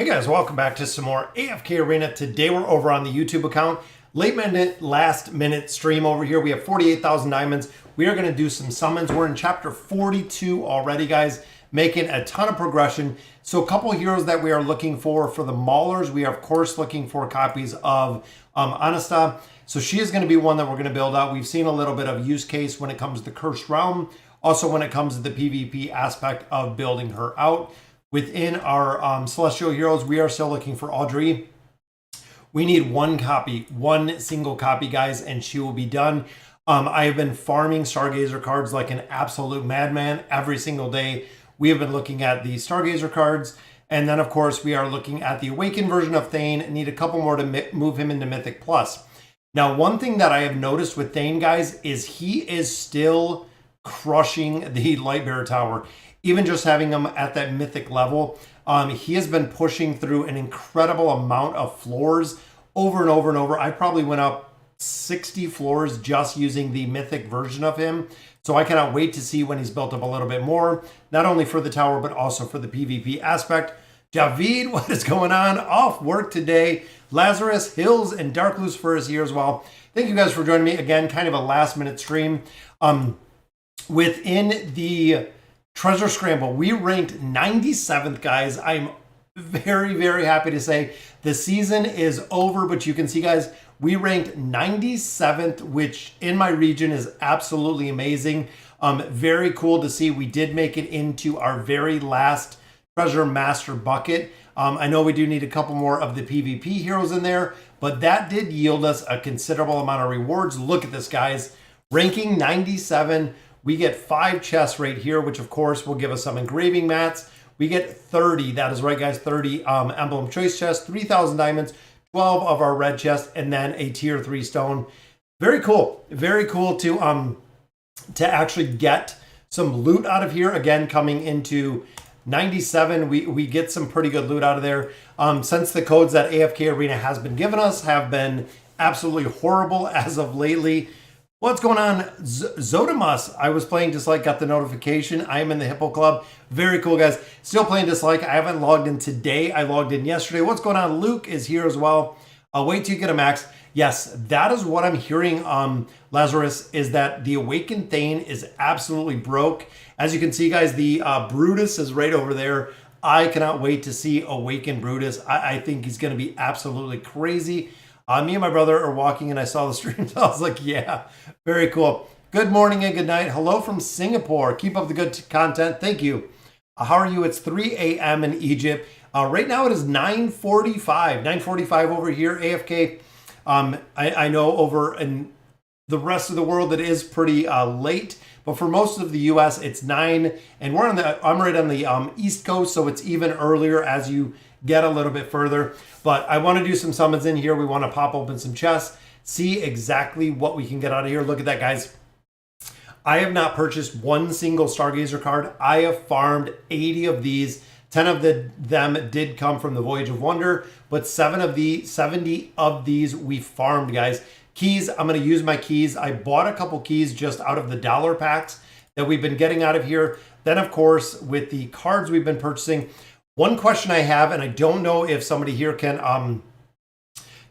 Hey guys, welcome back to some more AFK Arena. Today we're over on the YouTube account. Last minute stream over here. We have 48,000 diamonds. We are going to do some summons. We're in chapter 42 already, guys, making a ton of progression. So a couple of heroes that we are looking for the Maulers. We are, of course, looking for copies of Anasta. So she is going to be one that we're going to build out. We've seen a little bit of use case when it comes to the Cursed Realm. Also when it comes to the PvP aspect of building her out. Within our Celestial Heroes, we are still looking for Audrey. We need one single copy, guys, and she will be done. I have been farming Stargazer cards like an absolute madman every single day. We have been looking at the Stargazer cards, and then, of course, we are looking at the Awakened version of Thane. Need a couple more to move him into Mythic Plus. Now, one thing that I have noticed with Thane, guys, is he is still crushing the Lightbearer Tower. Even just having him at that mythic level, he has been pushing through an incredible amount of floors over and over and over. I probably went up 60 floors just using the mythic version of him. So I cannot wait to see when he's built up a little bit more, not only for the tower, but also for the PvP aspect. Javid, what is going on? Off work today. Lazarus, Hills, and Dark Lucifer is here as well. Thank you guys for joining me. Again, kind of a last minute stream. Within the Treasure Scramble, we ranked 97th, guys. I'm very, very happy to say the season is over, but you can see, guys, we ranked 97th, which in my region is absolutely amazing. Very cool to see. We did make it into our very last Treasure Master bucket. I know we do need a couple more of the PvP heroes in there, but that did yield us a considerable amount of rewards. Look at this, guys. Ranking 97. We get 5 chests right here, which of course will give us some engraving mats. We get 30, that is right, guys, 30 emblem choice chests, 3,000 diamonds, 12 of our red chests, and then a tier 3 stone. Very cool to actually get some loot out of here. Again, coming into 97, we get some pretty good loot out of there. Since the codes that AFK Arena has been giving us have been absolutely horrible as of lately. What's going on, Zodamus? I was playing Dislike, got the notification. I am in the Hippo Club. Very cool, guys. Still playing Dislike. I haven't logged in today. I logged in yesterday. What's going on? Luke is here as well. I'll wait till you get a max. Yes, that is what I'm hearing, Lazarus, is that the Awakened Thane is absolutely broke. As you can see, guys, the Brutus is right over there. I cannot wait to see Awakened Brutus. I think he's going to be absolutely crazy. Me and my brother are walking and I saw the stream. So I was like, yeah, very cool. Good morning and good night. Hello from Singapore. Keep up the good content. Thank you. How are you? It's 3 a.m. in Egypt. Right now it is 9:45. 9:45 over here, AFK. I know over in the rest of the world it is pretty late. But for most of the U.S. it's 9. And I'm right on the East Coast, so it's even earlier as you get a little bit further. But I want to do some summons in here. We want to pop open some chests, see exactly what we can get out of here. Look at that, guys. I have not purchased one single Stargazer card. I have farmed 80 of these. 10 of them did come from the Voyage of Wonder, but 70 of these we farmed, guys. Keys, I'm going to use my keys. I bought a couple keys just out of the dollar packs that we've been getting out of here. Then, of course, with the cards we've been purchasing, one question I have, and I don't know if somebody here can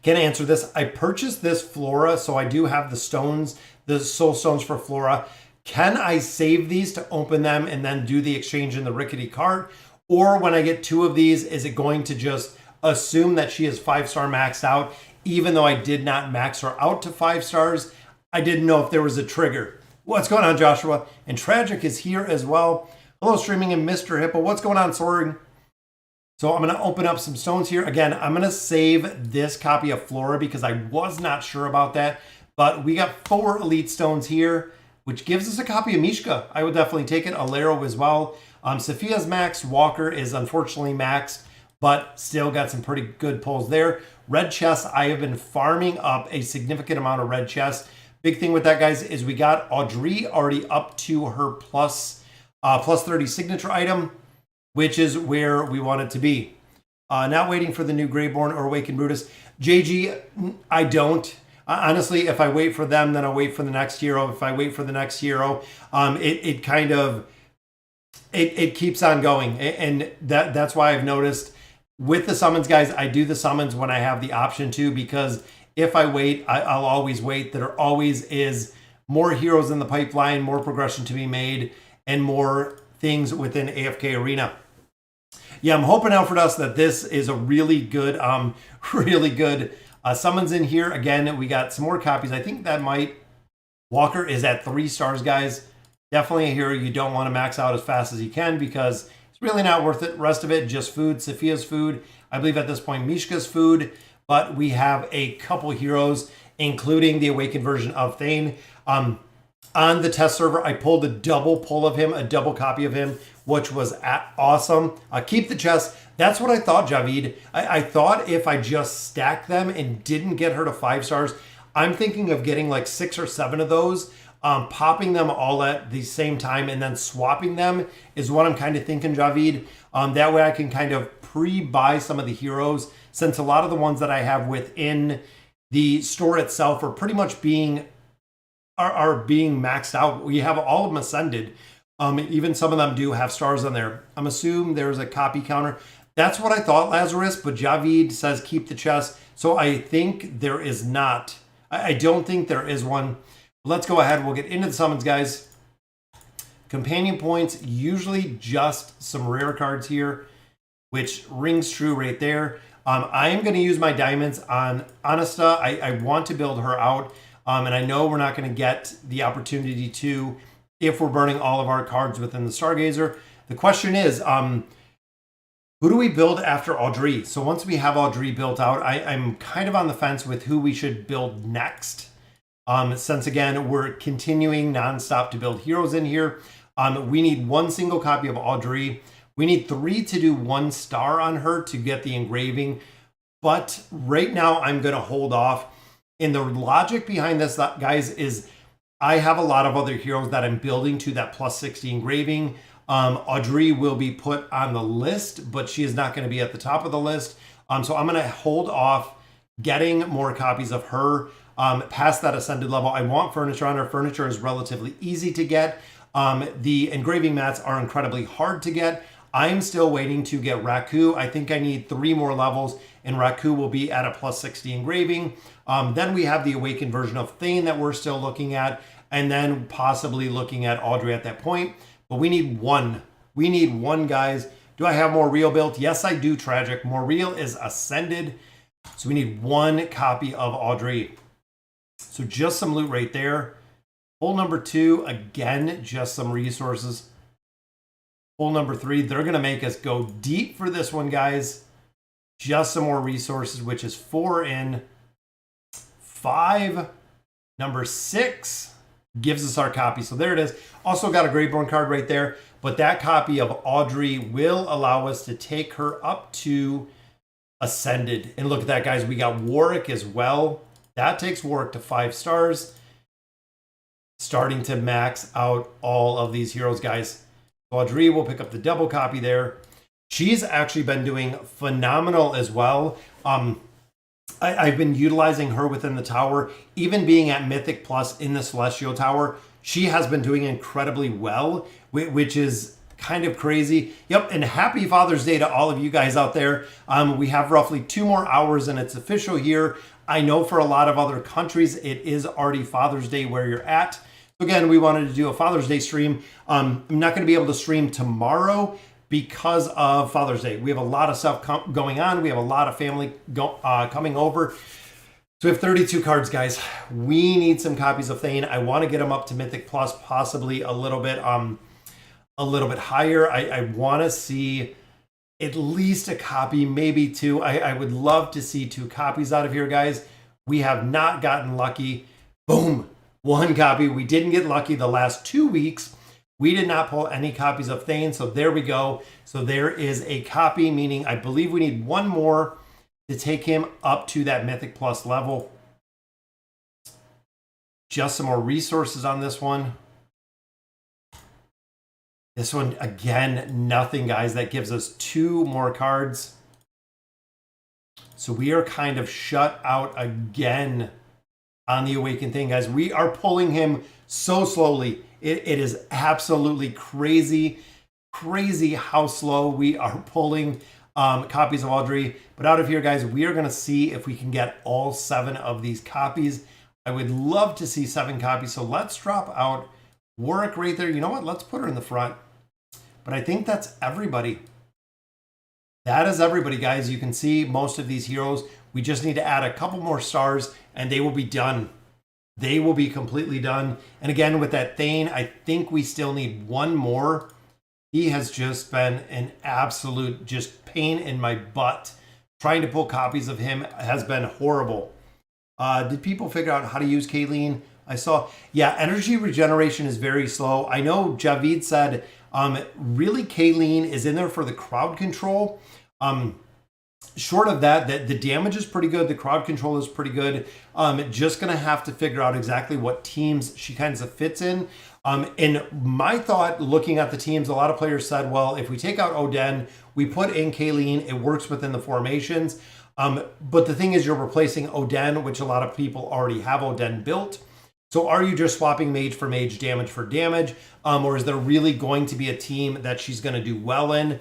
answer this. I purchased this Flora, so I do have the stones, the soul stones for Flora. Can I save these to open them and then do the exchange in the rickety cart? Or when I get 2 of these, is it going to just assume that she is 5-star maxed out, even though I did not max her out to 5 stars? I didn't know if there was a trigger. What's going on, Joshua? And Tragic is here as well. Hello, streaming and Mr. Hippo. What's going on, Soaring? So I'm going to open up some stones here. Again, I'm going to save this copy of Flora because I was not sure about that. But we got 4 elite stones here, which gives us a copy of Mishka. I would definitely take it. Alero as well. Sophia's maxed. Walker is unfortunately maxed, but still got some pretty good pulls there. Red chests, I have been farming up a significant amount of red chests. Big thing with that, guys, is we got Audrey already up to her plus 30 signature item, which is where we want it to be. Not waiting for the new Greyborn or Awakened Brutus. JG, I don't. Honestly, if I wait for them, then I'll wait for the next hero. If I wait for the next hero, it kind of, it keeps on going. And that's why I've noticed With the summons, guys, I do the summons when I have the option to, because if I wait, I'll always wait. There always is more heroes in the pipeline, more progression to be made, and more things within AFK Arena. Yeah, I'm hoping out for us that this is a really good, summons in here. Again, we got some more copies. I think that might... Walker is at 3 stars, guys. Definitely a hero you don't want to max out as fast as you can, because it's really not worth it. Rest of it, just food. Sophia's food. I believe at this point, Mishka's food. But we have a couple heroes, including the awakened version of Thane. On the test server, I pulled a double pull of him, a double copy of him, which was awesome. Keep the chest. That's what I thought, Javid. I thought if I just stacked them and didn't get her to 5 stars, I'm thinking of getting like 6 or 7 of those, popping them all at the same time and then swapping them is what I'm kind of thinking, Javid. That way I can kind of pre-buy some of the heroes, since a lot of the ones that I have within the store itself are pretty much being maxed out. We have all of them ascended. Even some of them do have stars on there. I'm assuming there's a copy counter. That's what I thought, Lazarus, but Javid says keep the chest. So I think there is not. I don't think there is one. Let's go ahead. We'll get into the summons, guys. Companion points, usually just some rare cards here, which rings true right there. I am going to use my diamonds on Anasta. I want to build her out. And I know we're not going to get the opportunity to if we're burning all of our cards within the Stargazer. The question is, who do we build after Audrey? So once we have Audrey built out, I'm kind of on the fence with who we should build next. Since, again, we're continuing nonstop to build heroes in here. We need 1 single copy of Audrey. We need 3 to do 1 star on her to get the engraving. But right now, I'm going to hold off. And the logic behind this, guys, is I have a lot of other heroes that I'm building to that plus 60 engraving. Audrey will be put on the list, but she is not going to be at the top of the list. So I'm going to hold off getting more copies of her past that ascended level. I want furniture on her. Furniture is relatively easy to get. The engraving mats are incredibly hard to get. I'm still waiting to get Raku. I think I need 3 more levels, and Raku will be at a plus 60 engraving. Then we have the awakened version of Thane that we're still looking at, and then possibly looking at Audrey at that point. But we need 1. We need 1, guys. Do I have more real built? Yes, I do, Tragic. More real is ascended. So we need 1 copy of Audrey. So just some loot right there. Pull number 2, again, just some resources. Pull number 3, they're going to make us go deep for this one, guys. Just some more resources, which is 4 in. 5. Number 6 gives us our copy. So there it is. Also got a Graveborn card right there. But that copy of Audrey will allow us to take her up to Ascended. And look at that, guys. We got Warwick as well. That takes Warwick to 5 stars. Starting to max out all of these heroes, guys. Audrey will pick up the double copy there. She's actually been doing phenomenal as well. I've been utilizing her within the tower, even being at Mythic Plus in the Celestial Tower. She has been doing incredibly well, which is kind of crazy. Yep, and happy Father's Day to all of you guys out there. We have roughly 2 more hours and it's official here. I know for a lot of other countries, it is already Father's Day where you're at. Again, we wanted to do a Father's Day stream. I'm not going to be able to stream tomorrow because of Father's Day. We have a lot of stuff going on. We have a lot of family coming over. So we have 32 cards, guys. We need some copies of Thane. I want to get them up to Mythic Plus, possibly a little bit higher. I want to see at least a copy, maybe 2. I would love to see 2 copies out of here, guys. We have not gotten lucky. Boom. 1 copy. We didn't get lucky the last 2 weeks. We did not pull any copies of Thane, so there we go. So there is a copy, meaning I believe we need 1 more to take him up to that Mythic Plus level. Just some more resources on this one. This one, again, nothing, guys. That gives us 2 more cards. So we are kind of shut out again on the Awakened thing, guys. We are pulling him so slowly. It is absolutely crazy how slow we are pulling copies of Audrey. But out of here, guys, we are going to see if we can get all 7 of these copies. I would love to see 7 copies. So let's drop out Warwick right there. You know what? Let's put her in the front. But I think that's everybody. That is everybody, guys. You can see most of these heroes. We just need to add a couple more stars and they will be done. They will be completely done. And again, with that Thane, I think we still need 1 more. He has just been an absolute just pain in my butt. Trying to pull copies of him has been horrible. Did people figure out how to use Kayleen? I saw, yeah, energy regeneration is very slow. I know Javid said, really Kayleen is in there for the crowd control. Short of that, the damage is pretty good. The crowd control is pretty good. Just going to have to figure out exactly what teams she kind of fits in. And my thought, looking at the teams, a lot of players said, well, if we take out Oden, we put in Kayleen, it works within the formations. But the thing is, you're replacing Oden, which a lot of people already have Oden built. So are you just swapping mage for mage, damage for damage? Or is there really going to be a team that she's going to do well in?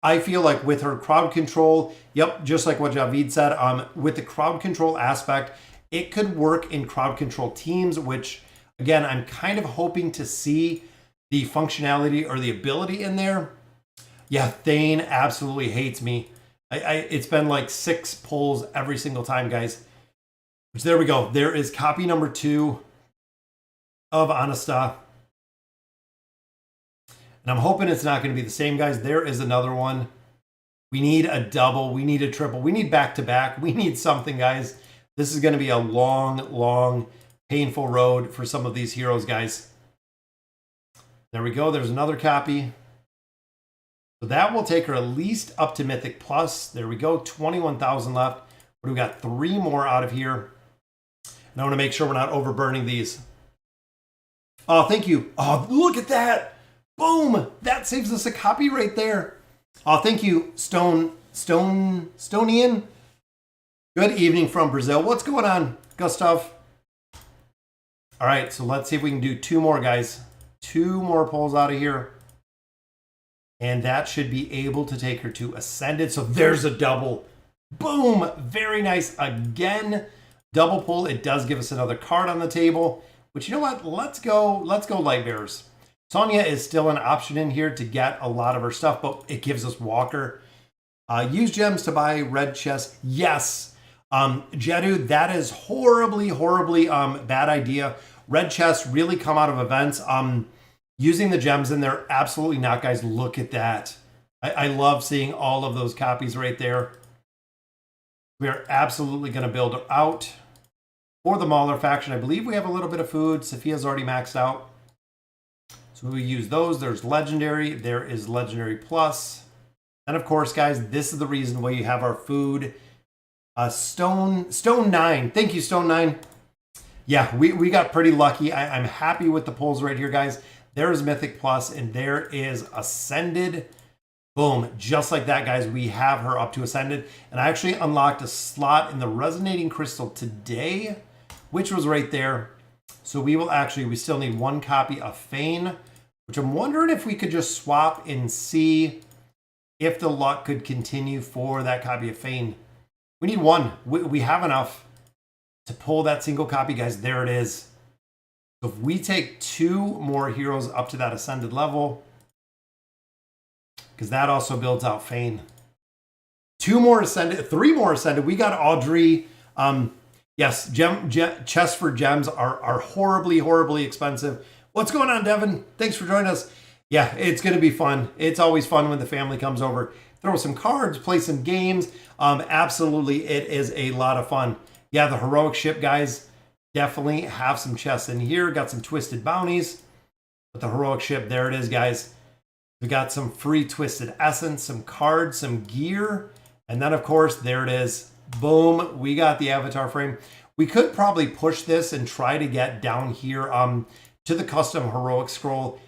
I feel like with her crowd control, yep, just like what Javid said, with the crowd control aspect, it could work in crowd control teams, which, again, I'm kind of hoping to see the functionality or the ability in there. Yeah, Thane absolutely hates me. It's been like 6 pulls every single time, guys. Which, there we go. There is copy number 2 of Anasta. And I'm hoping it's not going to be the same, guys. There is another one. We need a double. We need a triple. We need back-to-back. We need something, guys. This is going to be a long, long, painful road for some of these heroes, guys. There we go. There's another copy. So that will take her at least up to Mythic Plus. There we go. 21,000 left. But we got 3 more out of here. And I want to make sure we're not overburning these. Oh, thank you. Oh, look at that. Boom! That saves us a copy right there. Oh, thank you, Stonian. Good evening from Brazil. What's going on, Gustav? All right, so let's see if we can do 2 more, guys. 2 more pulls out of here. And that should be able to take her to Ascended. So there's a double. Boom! Very nice. Again, double pull. It does give us another card on the table. But you know what? Let's go Lightbearers. Sonya is still an option in here to get a lot of her stuff, but it gives us Walker. Use gems to buy red chests. Yes. Jedu, that is horribly bad idea. Red chests really come out of events. Using the gems in there, absolutely not, guys. Look at that. I love seeing all of those copies right there. We are absolutely going to build her out. For the Mauler faction, I believe we have a little bit of food. Sophia's already maxed out. So we use those. There's Legendary. There is Legendary Plus. And of course, guys, this is the reason why you have our food. Stone 9. Thank you, Stone 9. Yeah, we got pretty lucky. I'm happy with the pulls right here, guys. There is Mythic Plus, and there is Ascended. Boom. Just like that, guys, we have her up to Ascended. And I actually unlocked a slot in the Resonating Crystal today, which was right there. So we still need 1 copy of Thane, which I'm wondering if we could just swap and see if the luck could continue for that copy of Thane. We need 1. We have enough to pull that single copy, guys. There it is. So if we take 2 more heroes up to that Ascended level, because that also builds out Thane. 2 more Ascended, 3 more Ascended. We got Audrey. Yes, chests for gems are horribly expensive. What's going on, Devin? Thanks for joining us. Yeah, it's going to be fun. It's always fun when the family comes over. Throw some cards, play some games. Absolutely, it is a lot of fun. Yeah, the heroic ship, guys, definitely have some chests in here. Got some twisted bounties. But the heroic ship, there it is, guys. We got some free twisted essence, some cards, some gear. And then, of course, there it is. Boom, we got the avatar frame. We could probably push this and try to get down here to the custom heroic scroll.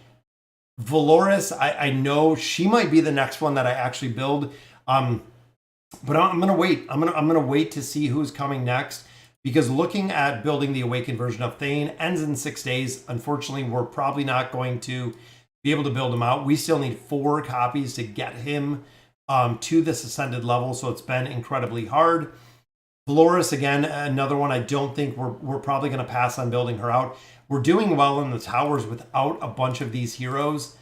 Valoris, I know she might be the next one that I actually build. But I'm gonna wait. I'm gonna wait to see who's coming next, because looking at building the awakened version of Thane ends in 6 days. Unfortunately, we're probably not going to be able to build him out. We still need 4 copies to get him to this ascended level, so it's been incredibly hard. Dolores, again, another one I don't think we're probably going to pass on building her out. We're doing well in the towers without a bunch of these heroes.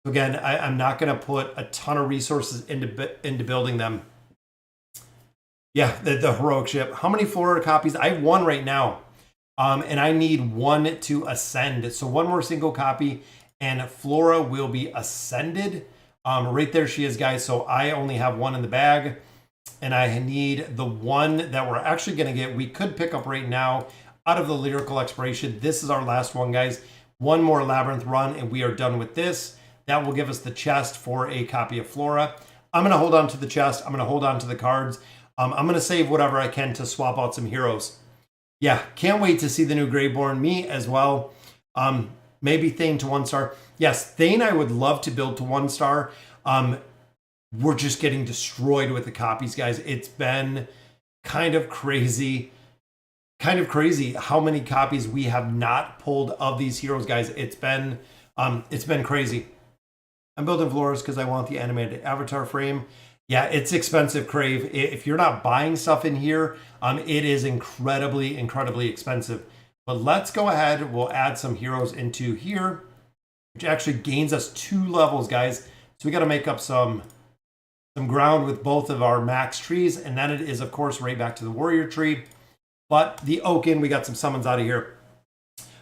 Again, I'm not going to put a ton of resources into building them. Yeah, the heroic ship. How many Flora copies? I have one right now. And I need one to ascend. So one more single copy and Flora will be ascended. Right there she is, guys. So I only have one in the bag. And I need the one that we're actually going to get. We could pick up right now out of the lyrical exploration. This is our last one, guys. One more labyrinth run and we are done with this. That will give us the chest for a copy of Flora. I'm going to hold on to the chest. I'm going to hold on to the cards. I'm going to save whatever I can to swap out some heroes. Yeah, can't wait to see the new Greyborn. Me as well. Maybe Thane to 1 star. Yes, Thane I would love to build to 1 star. We're just getting destroyed with the copies, guys. It's been kind of crazy how many copies we have not pulled of these heroes, guys. It's been crazy. I'm building Flores because I want the animated avatar frame. Yeah, it's expensive, Crave. If you're not buying stuff in here, it is incredibly, incredibly expensive. But let's go ahead. We'll add some heroes into here, which actually gains us 2 levels, guys. So we got to make up some ground with both of our max trees. And then it is, of course, right back to the warrior tree. But the Oaken, we got some summons out of here.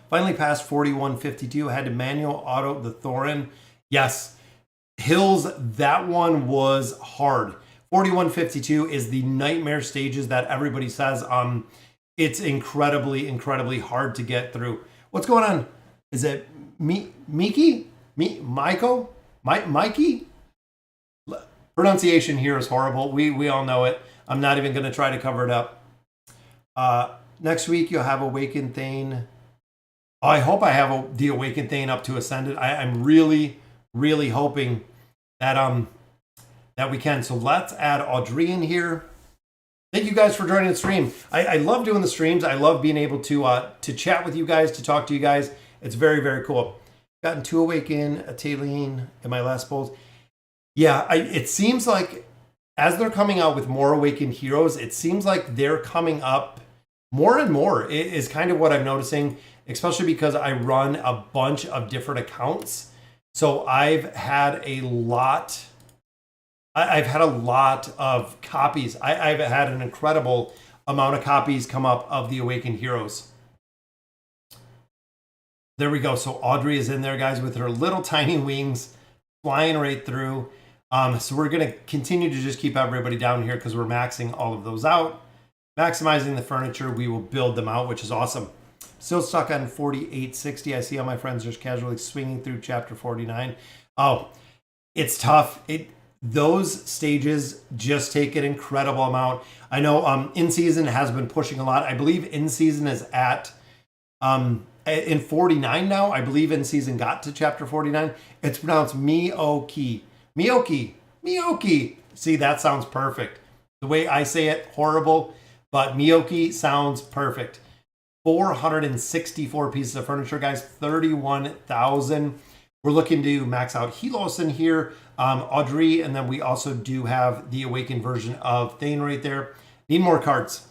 Finally passed 4152. Had to manual auto the Thorne. Yes, Hills, that one was hard. 4152 is the nightmare stages that everybody says. It's incredibly, incredibly hard to get through. What's going on? Is it Mikey? Mikey? Pronunciation here is horrible. We all know it. I'm not even going to try to cover it up. Next week you'll have Awakened Thane. Oh, I hope I have the Awakened Thane up to Ascended. I'm really hoping that that we can. So let's add Audrey in here. Thank you guys for joining the stream. I love doing the streams. I love being able to chat with you guys, to talk to you guys. It's very, very cool. Gotten 2 Awaken, a Taline in my last bowls. Yeah, it seems like as they're coming out with more Awakened heroes, it seems like they're coming up more and more. It is kind of what I'm noticing, especially because I run a bunch of different accounts. So I've had a lot of copies. I've had an incredible amount of copies come up of the Awakened heroes. There we go. So Audrey is in there, guys, with her little tiny wings flying right through. So we're going to continue to just keep everybody down here because we're maxing all of those out. Maximizing the furniture, we will build them out, which is awesome. Still stuck on 4860. I see all my friends just casually swinging through chapter 49. Oh, it's tough. Those stages just take an incredible amount. I know in season has been pushing a lot. I believe in season is at in 49 now. I believe in season got to chapter 49. It's pronounced Miyoki. See, that sounds perfect. The way I say it, horrible, but Miyoki sounds perfect. 464 pieces of furniture, guys. 31,000. We're looking to max out Helos in here, Audrey, and then we also do have the Awakened version of Thane right there. Need more cards.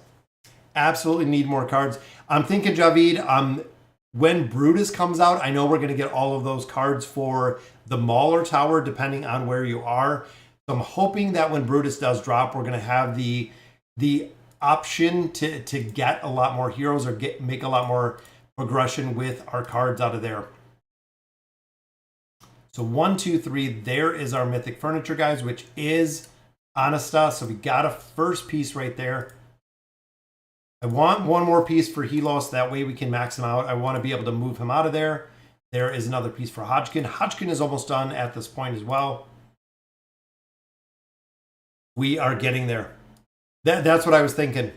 Absolutely need more cards. I'm thinking, Javid, when Brutus comes out, I know we're going to get all of those cards for the Mauler Tower, depending on where you are. So I'm hoping that when Brutus does drop, we're going to have the option to get a lot more heroes or make a lot more progression with our cards out of there. So 1, 2, 3, there is our mythic furniture, guys, which is Honesta. So we got a first piece right there. I want one more piece for Helos. That way we can max him out. I want to be able to move him out of there. There is another piece for Hodgkin. Hodgkin is almost done at this point as well. We are getting there. That's what I was thinking.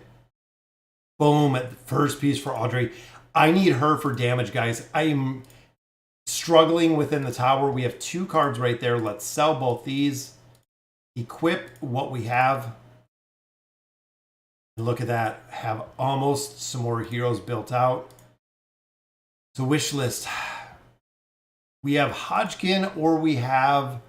Boom, first piece for Audrey. I need her for damage, guys. I am struggling within the tower. We have 2 cards right there. Let's sell both these. Equip what we have. Look at that. Have almost some more heroes built out. So wish list. We have Hodgkin or we have...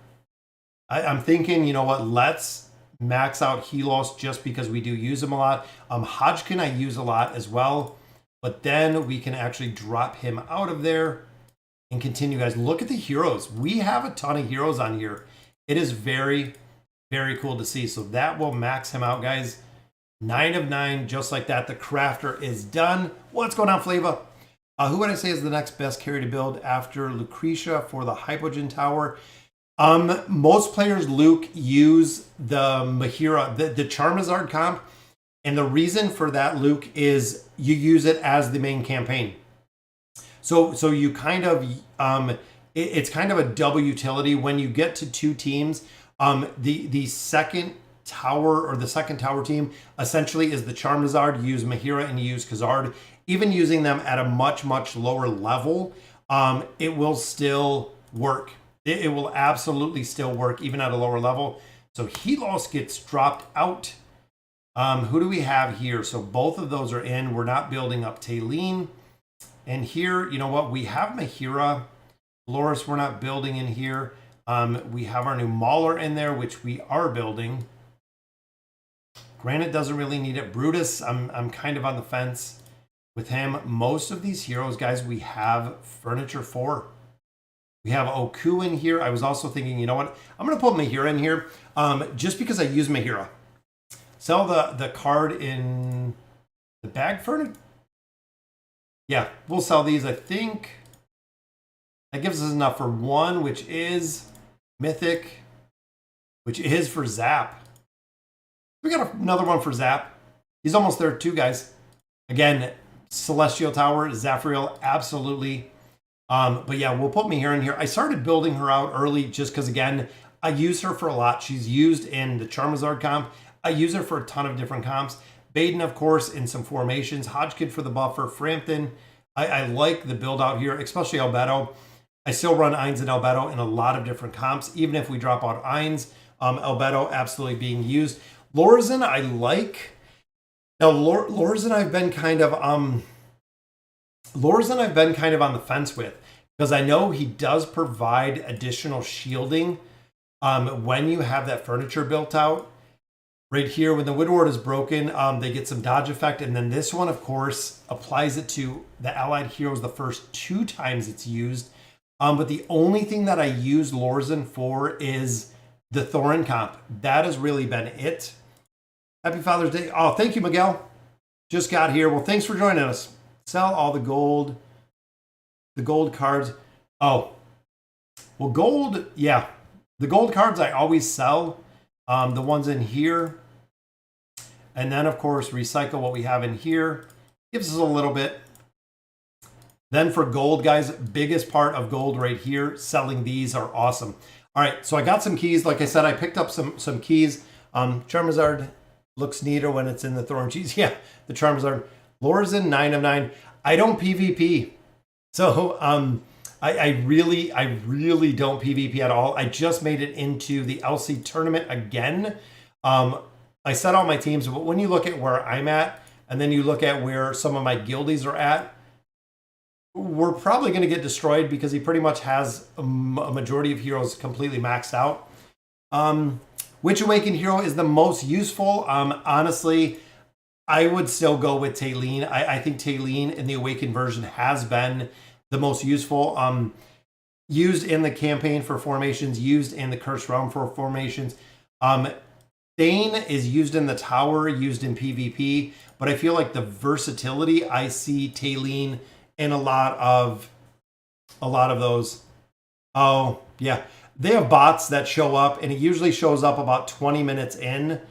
I'm thinking, you know what? Let's max out Helos just because we do use him a lot. Hodgkin I use a lot as well, but then we can actually drop him out of there and continue, guys. Look at the heroes. We have a ton of heroes on here. It is very, very cool to see. So that will max him out, guys. 9 of 9, just like that. The crafter is done. What's going on, Flava? Who would I say is the next best carry to build after Lucretia for the Hypogen Tower? Most players, Luke, use the Mahira, the Charizard comp. And the reason for that, Luke, is you use it as the main campaign. So you kind of, it's kind of a double utility. When you get to 2 teams, the second tower or the second tower team essentially is the Charizard. You use Mahira and you use Khazard. Even using them at a much, much lower level, it will still work. It will absolutely still work even at a lower level. So Helos gets dropped out. Who do we have here? So both of those are in. We're not building up Thane. And here, you know what? We have Mahira. Loris, we're not building in here. We have our new Mauler in there, which we are building. Granite doesn't really need it. Brutus, I'm kind of on the fence with him. Most of these heroes, guys, we have furniture for. We have Oku in here. I was also thinking, you know what? I'm going to put Mahira in here just because I use Mahira. Sell the card in the bag furniture. Yeah, we'll sell these. I think that gives us enough for 1, which is Mythic, which is for Zap. We got another one for Zap. He's almost there too, guys. Again, Celestial Tower, Zafriel, absolutely. But yeah, we'll put Mahira in here. I started building her out early just because, again, I use her for a lot. She's used in the Charizard comp. I use her for a ton of different comps. Baden, of course, in some formations. Hodgkin for the buffer. Frampton. I like the build out here, especially Albedo. I still run Ainz and Albedo in a lot of different comps. Even if we drop out Ainz, Albedo absolutely being used. Lorzen, I like. Now, Lorzen, I've been kind of on the fence with because I know he does provide additional shielding when you have that furniture built out. Right here, when the Woodward is broken, they get some dodge effect. And then this one, of course, applies it to the allied heroes the first 2 times it's used. But the only thing that I use Lorzen for is the Thorne comp. That has really been it. Happy Father's Day. Oh, thank you, Miguel. Just got here. Well, thanks for joining us. Sell all the gold cards. Oh, well, gold, yeah. The gold cards I always sell. The ones in here. And then, of course, recycle what we have in here. Gives us a little bit. Then for gold, guys, biggest part of gold right here. Selling these are awesome. All right, so I got some keys. Like I said, I picked up some keys. Charizard looks neater when it's in the Thorn cheese. Yeah, the Charizard. Lorzen, 9 of 9. I don't PvP. So I really don't PvP at all. I just made it into the LC tournament again. I set all my teams, but when you look at where I'm at, and then you look at where some of my guildies are at, we're probably going to get destroyed because he pretty much has a majority of heroes completely maxed out. Which Awakened hero is the most useful? Honestly, I would still go with Thane. I think Thane in the Awakened version has been the most useful. Used in the campaign for formations, used in the Cursed Realm for formations. Thane is used in the tower, used in PvP, but I feel like the versatility, I see Thane in a lot of those. Oh, yeah. They have bots that show up, and it usually shows up about 20 minutes in.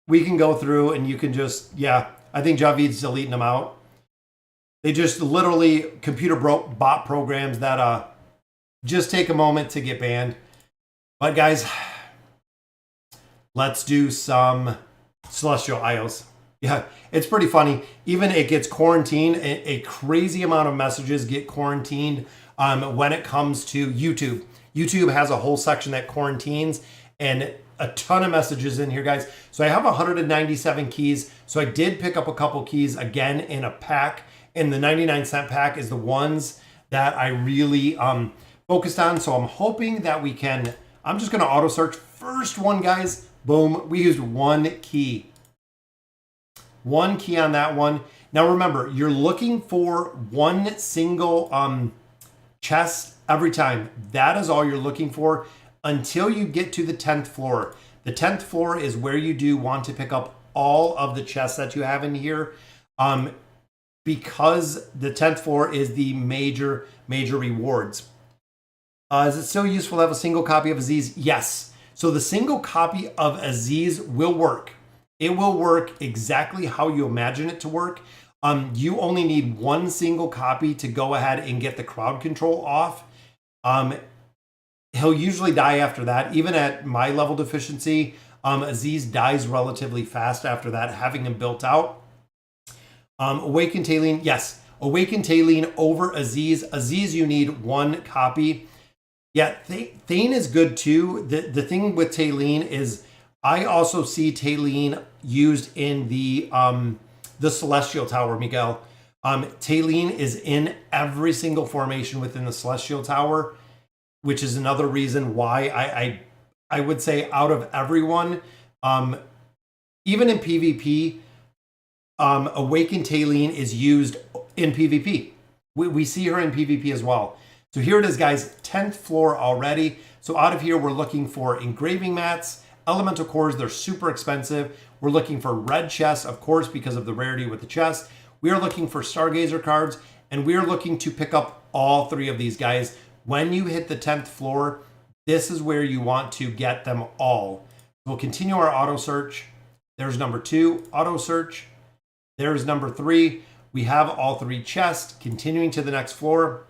We can go through, and you can just, yeah, I think Javid's deleting them out. They just literally computer bot programs that just take a moment to get banned. But guys, let's do some Celestial Isles. Yeah, it's pretty funny. Even it gets quarantined. A crazy amount of messages get quarantined when it comes to YouTube. YouTube has a whole section that quarantines, and a ton of messages in here, guys. So I have 197 keys. So I did pick up a couple keys again in a pack. And the 99-cent pack is the ones that I really focused on. So I'm hoping that we can, I'm just going to auto search first one, guys. Boom. We used one key. One key on that one. Now remember, you're looking for one single chest every time. That is all you're looking for until you get to the 10th floor. The 10th floor is where you do want to pick up all of the chests that you have in here, because the 10th floor is the major rewards. Is it still useful to have a single copy of Aziz? Yes. So the single copy of Aziz will work. It will work exactly how you imagine it to work. You only need one single copy to go ahead and get the crowd control off. He'll usually die after that. Even at my level deficiency, Aziz dies relatively fast after that, having him built out. Awaken Thane, yes. Awaken Thane over Aziz. Aziz, you need one copy. Yeah, Thane is good too. The thing with Thane is I also see Thane used in the Celestial Tower, Miguel. Thane is in every single formation within the Celestial Tower, which is another reason why I would say out of everyone, even in PvP, Awakened Thane is used in PvP. We see her in PvP as well. So here it is, guys, 10th floor already. So out of here, we're looking for engraving mats, elemental cores. They're super expensive. We're looking for red chests, of course, because of the rarity with the chest. We are looking for Stargazer cards, and we are looking to pick up all three of these guys. When you hit the 10th floor, this is where you want to get them all. We'll continue our auto search. There's number 2, auto search. There's number 3. We have all 3 chests. Continuing to the next floor.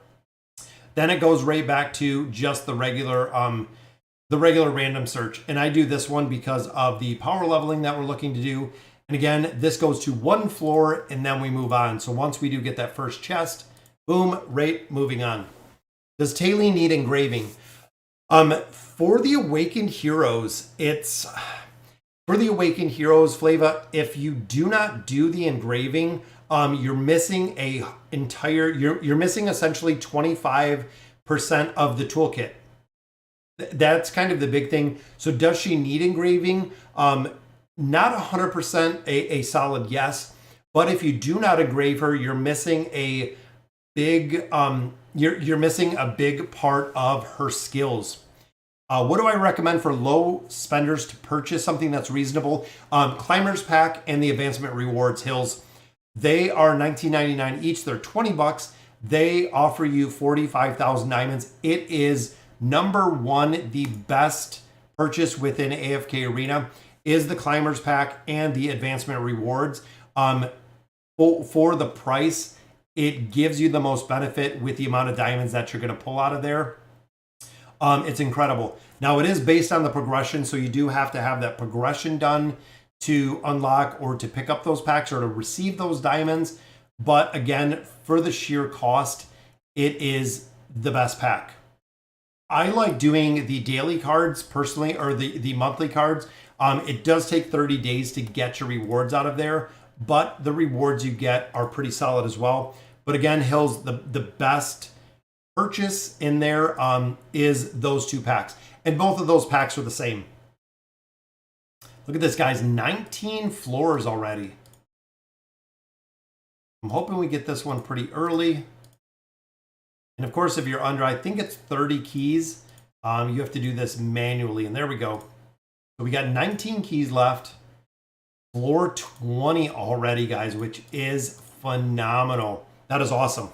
Then it goes right back to just the regular random search. And I do this one because of the power leveling that we're looking to do. And again, this goes to one floor and then we move on. So once we do get that first chest, boom, right, moving on. Does Thane need engraving? For the Awakened Heroes, Flava, if you do not do the engraving, you're missing you're missing essentially 25% of the toolkit. That's kind of the big thing. So does she need engraving? Not 100% a solid yes, but if you do not engrave her, you're missing a big you're missing a big part of her skills. What do I recommend for low spenders to purchase something that's reasonable? Climbers Pack and the Advancement Rewards Hills. They are $19.99 each. They're $20. They offer you 45,000 diamonds. It is number 1, the best purchase within AFK Arena is the Climbers Pack and the Advancement Rewards. For the price, it gives you the most benefit with the amount of diamonds that you're going to pull out of there. It's incredible. Now, it is based on the progression, so you do have to have that progression done to unlock or to pick up those packs or to receive those diamonds. But again, for the sheer cost, it is the best pack. I like doing the daily cards personally, or the monthly cards. It does take 30 days to get your rewards out of there, but the rewards you get are pretty solid as well. But again, Hills, the best purchase in there is those 2 packs. And both of those packs are the same. Look at this, guys. 19 floors already. I'm hoping we get this one pretty early. And of course, if you're under, I think it's 30 keys. You have to do this manually. And there we go. So we got 19 keys left. Floor 20 already, guys, which is phenomenal. That is awesome.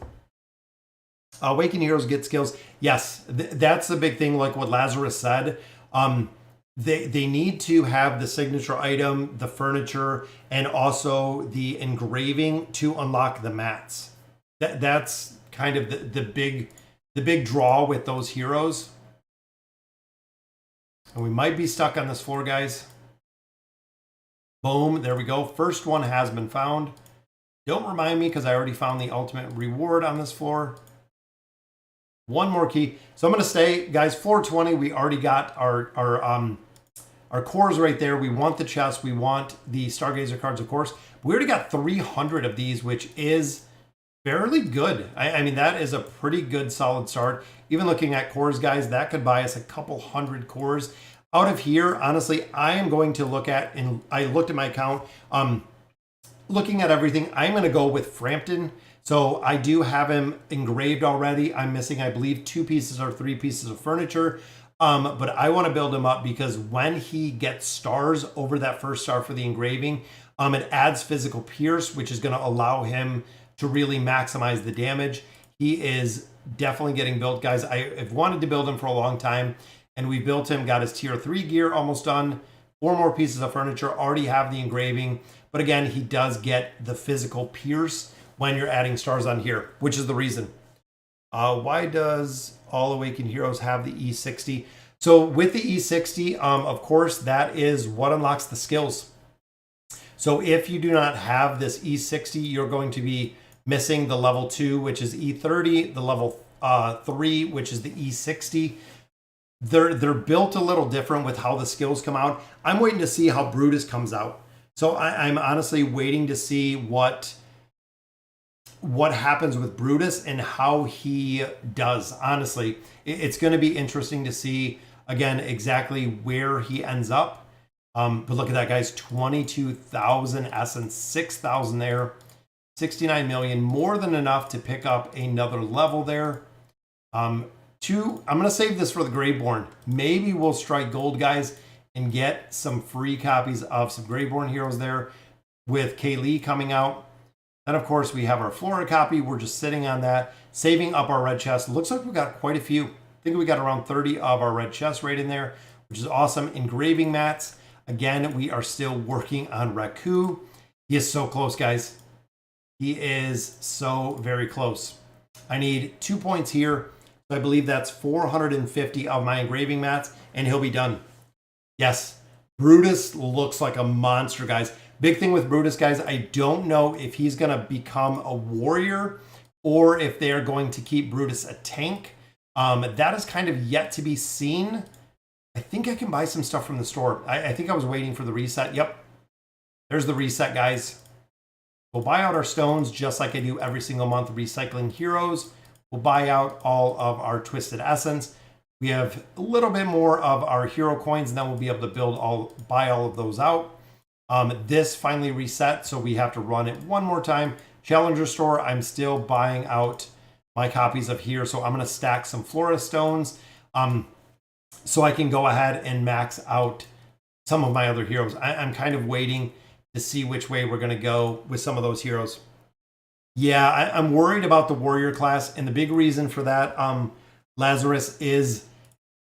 Awakened Heroes get skills. Yes, that's the big thing, like what Lazarus said. They need to have the signature item, the furniture, and also the engraving to unlock the mats. That's kind of the big draw with those heroes. And we might be stuck on this floor, guys. Boom, there we go. First one has been found. Don't remind me because I already found the ultimate reward on this floor. One more key. So I'm going to stay, guys, floor 20. We already got our cores right there. We want the chest. We want the Stargazer cards, of course. We already got 300 of these, which is fairly good. I mean, that is a pretty good solid start. Even looking at cores, guys, that could buy us a couple hundred cores. Out of here, honestly, I am going to look at, and I looked at my account, looking at everything, I'm going to go with Frampton. So I do have him engraved already. I'm missing, I believe, 2 pieces or 3 pieces of furniture. But I want to build him up because when he gets stars over that first star for the engraving, it adds physical pierce, which is going to allow him to really maximize the damage. He is definitely getting built, guys. I've wanted to build him for a long time, and we built him, got his tier 3 gear almost done. 4 more pieces of furniture, already have the engraving. But again, he does get the physical pierce when you're adding stars on here, which is the reason. Why does All Awakened Heroes have the E60? So with the E60, of course, that is what unlocks the skills. So if you do not have this E60, you're going to be missing the level 2, which is E30, the level 3, which is the E60. They're built a little different with how the skills come out. I'm waiting to see how Brutus comes out. So I'm honestly waiting to see what happens with Brutus and how he does. Honestly, it's going to be interesting to see, again, exactly where he ends up. But look at that, guys. 22,000 essence, 6,000 there, 69 million, more than enough to pick up another level there. I'm going to save this for the Greyborn. Maybe we'll strike gold, guys, and get some free copies of some Greyborn heroes there with Kaylee coming out. And of course, we have our Flora copy. We're just sitting on that, saving up our red chest. Looks like we got quite a few. I think we got around 30 of our red chests right in there, which is awesome. Engraving mats. Again, we are still working on Raku. He is so close, guys. He is so very close. I need 2 points here. So I believe that's 450 of my engraving mats, and he'll be done. Yes, Brutus looks like a monster, guys. Big thing with Brutus, guys, I don't know if he's going to become a warrior or if they're going to keep Brutus a tank. That is kind of yet to be seen. I think I can buy some stuff from the store. I think I was waiting for the reset. Yep, there's the reset, guys. We'll buy out our stones just like I do every single month, recycling heroes. We'll buy out all of our Twisted Essence. We have a little bit more of our hero coins, and then we'll be able to buy all of those out. This finally reset, so we have to run it one more time. Challenger store, I'm still buying out my copies of here, so I'm going to stack some Flora stones so I can go ahead and max out some of my other heroes. I'm kind of waiting to see which way we're going to go with some of those heroes. Yeah, I'm worried about the warrior class, and the big reason for that, Lazarus, is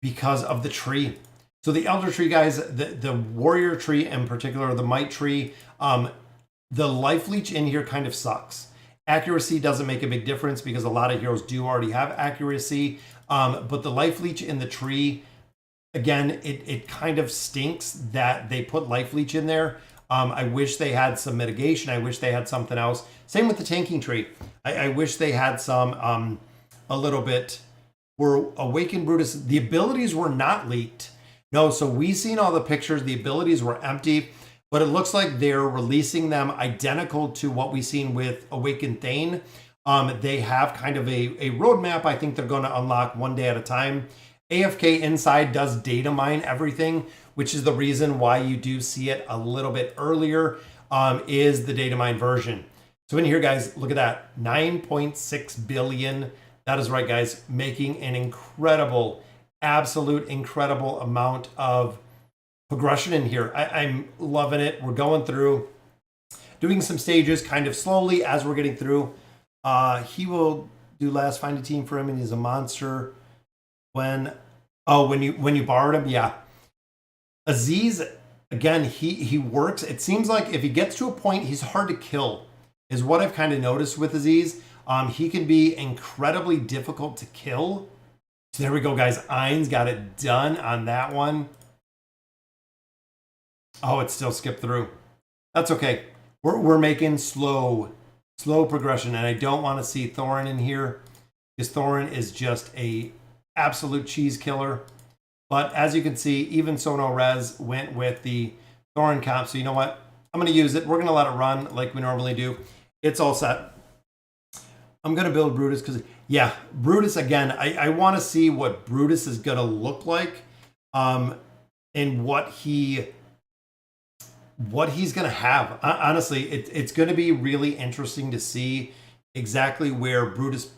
because of the tree. So the elder tree, guys, the warrior tree in particular, the might tree, the life leech in here kind of sucks. Accuracy doesn't make a big difference because a lot of heroes do already have accuracy, but the life leech in the tree, again, it kind of stinks that they put life leech in there. I wish they had some mitigation. I wish they had something else. Same with the tanking tree. I wish they had some, a little bit, where Awakened Brutus, the abilities were not leaked. No, so we seen all the pictures. The abilities were empty, but it looks like they're releasing them identical to what we seen with Awakened Thane. They have kind of a roadmap. I think they're going to unlock one day at a time. AFK Inside does data mine everything, which is the reason why you do see it a little bit earlier, is the data mine version. So in here, guys, look at that, 9.6 billion. That is right, guys, making an incredible, absolute incredible amount of progression in here. I'm loving it. We're going through, doing some stages kind of slowly as we're getting through. He will do last find a team for him, and he's a monster. When you borrowed him, yeah. Aziz, again, he works. It seems like if he gets to a point, he's hard to kill, is what I've kind of noticed with Aziz. He can be incredibly difficult to kill. So there we go, guys. Ain's got it done on that one. Oh, it still skipped through. That's okay. We're making slow progression, and I don't want to see Thorne in here because Thorne is just a absolute cheese killer. But as you can see, even Sono Rez went with the Thorne comp. So you know what? I'm going to use it. We're going to let it run like we normally do. It's all set. I'm going to build Brutus because, yeah, Brutus, again, I want to see what Brutus is going to look like. and what he's going to have. Honestly, it's going to be really interesting to see exactly where Brutus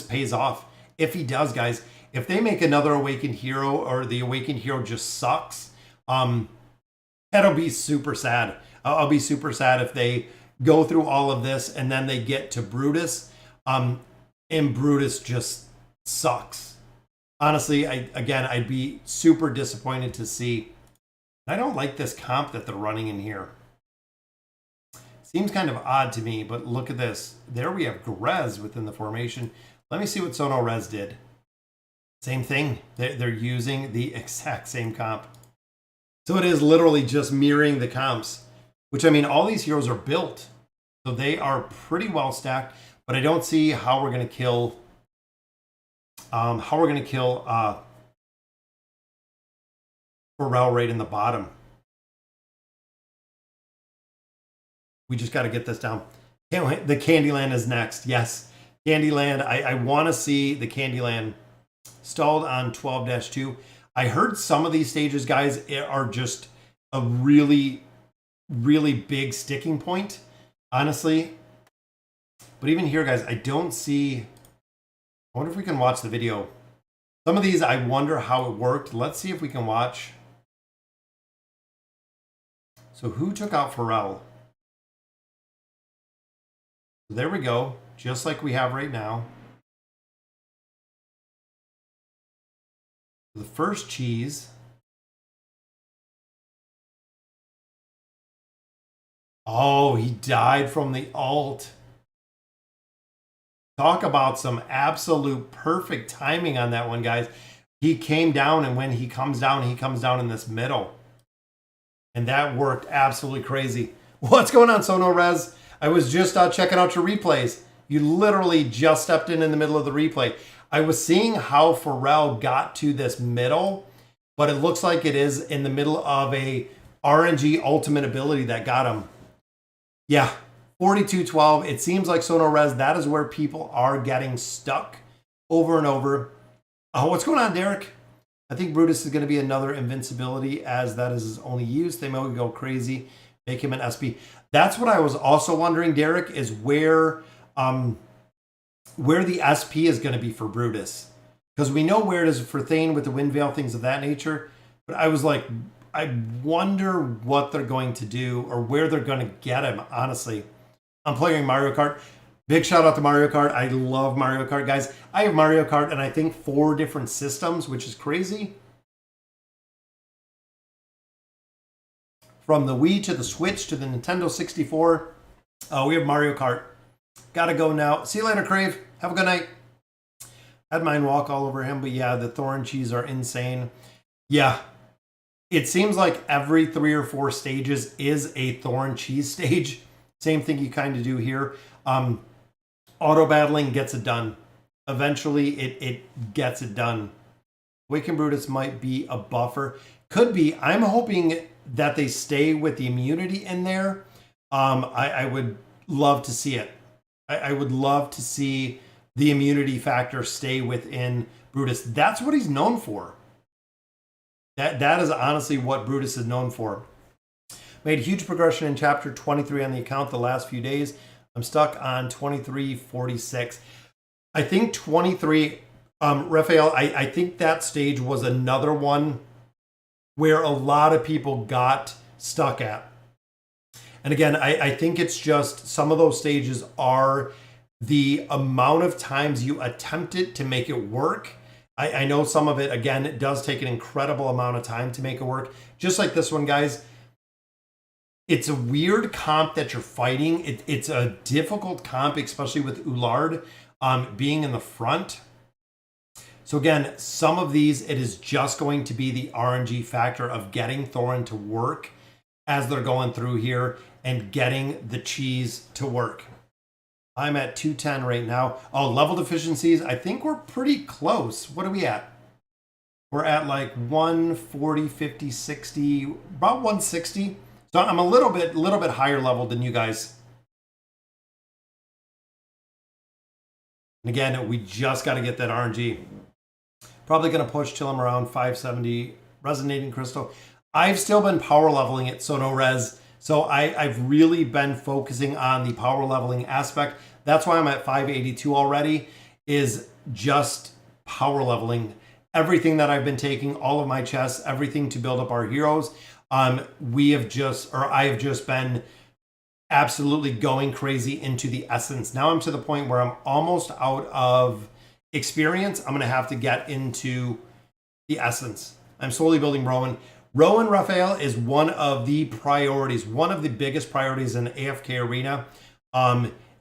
pays off. If he does, guys, if they make another Awakened Hero or the Awakened Hero just sucks, that'll be super sad. I'll be super sad if they go through all of this and then they get to Brutus, and Brutus just sucks. Honestly, I'd be super disappointed to see. I don't like this comp that they're running in here. Seems kind of odd to me, but look at this. There we have Grez within the formation. Let me see what Sono Rez did. Same thing. They're using the exact same comp. So it is literally just mirroring the comps, which, I mean, all these heroes are built. So they are pretty well stacked, but I don't see how we're going to kill Pharrell right in the bottom. We just got to get this down. Can't wait. The Candyland is next. Yes, Candyland. I want to see the Candyland stalled on 12-2. I heard some of these stages, guys, are just a really, really big sticking point, honestly. But even here, guys, I don't see... I wonder if we can watch the video. Some of these, I wonder how it worked. Let's see if we can watch. So who took out Pharrell? There we go, just like we have right now. The first cheese. Oh, he died from the ult. Talk about some absolute perfect timing on that one, guys. He came down, and when he comes down in this middle. And that worked absolutely crazy. What's going on, Sono Rez? I was just checking out your replays. You literally just stepped in the middle of the replay. I was seeing how Pharrell got to this middle, but it looks like it is in the middle of a RNG ultimate ability that got him. Yeah, 42-12. It seems like Sono Rez, that is where people are getting stuck over and over. What's going on, Derek? I think Brutus is going to be another invincibility, as that is his only use. They may go crazy, make him an SP. That's what I was also wondering, Derek, is where the SP is going to be for Brutus. Because we know where it is for Thane with the Wind Veil, things of that nature. But I was like, I wonder what they're going to do or where they're going to get him, honestly. I'm playing Mario Kart. Big shout out to Mario Kart. I love Mario Kart, guys. I have Mario Kart and I think 4 different systems, which is crazy. From the Wii to the Switch to the Nintendo 64. We have Mario Kart. Gotta go now. See you later, Crave. Have a good night. Had mine walk all over him, but yeah, the Thorne cheese are insane. Yeah. It seems like every 3 or 4 stages is a Thorne cheese stage. Same thing you kind of do here. Auto battling gets it done. Eventually, it gets it done. Awakened Brutus might be a buffer. Could be. I'm hoping that they stay with the immunity in there. I would love to see it. I would love to see the immunity factor stay within Brutus. That's what he's known for. That is honestly what Brutus is known for. Made huge progression in chapter 23 on the account the last few days. I'm stuck on 23:46. I think 23, Raphael, I think that stage was another one where a lot of people got stuck at. And again, I think it's just some of those stages are the amount of times you attempt it to make it work. I know some of it, again, it does take an incredible amount of time to make it work. Just like this one, guys. It's a weird comp that you're fighting. It's a difficult comp, especially with Ullard being in the front. So again, some of these, it is just going to be the RNG factor of getting Thorne to work as they're going through here and getting the cheese to work. I'm at 210 right now. Oh, level deficiencies. I think we're pretty close. What are we at? We're at like 140, 50, 60, about 160. So I'm a little bit higher level than you guys. And again, we just got to get that RNG. Probably going to push till I'm around 570 Resonating Crystal. I've still been power leveling it, so no res. So I've really been focusing on the power leveling aspect. That's why I'm at 582 already, is just power leveling. Everything that I've been taking, all of my chests, everything to build up our heroes. I have just been absolutely going crazy into the essence. Now I'm to the point where I'm almost out of experience. I'm going to have to get into the essence. I'm slowly building Rowan. Rowan Raphael is one of the priorities, one of the biggest priorities in AFK Arena,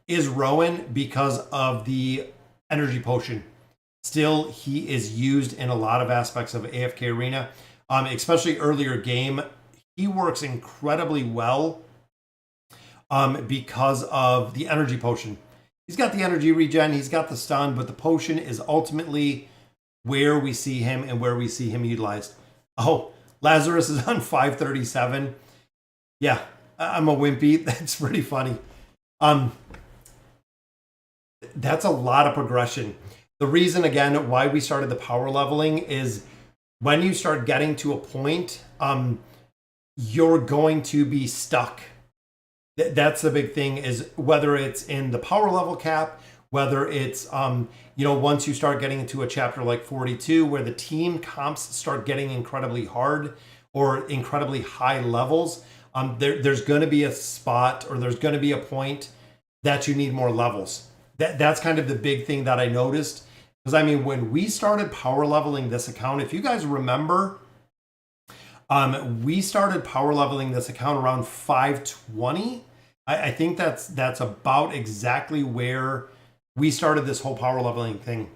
is Rowan because of the energy potion. Still, he is used in a lot of aspects of AFK Arena, especially earlier game. He works incredibly well because of the energy potion. He's got the energy regen, he's got the stun, but the potion is ultimately where we see him and where we see him utilized. Oh, Lazarus is on 537. Yeah, I'm a wimpy. That's pretty funny. That's a lot of progression. The reason, again, why we started the power leveling is when you start getting to a point, you're going to be stuck. That's the big thing, is whether it's in the power level cap, whether it's, once you start getting into a chapter like 42 where the team comps start getting incredibly hard or incredibly high levels, there's going to be a spot, or there's going to be a point that you need more levels. That's kind of the big thing that I noticed. Because, I mean, when we started power leveling this account, if you guys remember, we started power leveling this account around 520. I think that's about exactly where we started this whole power leveling thing.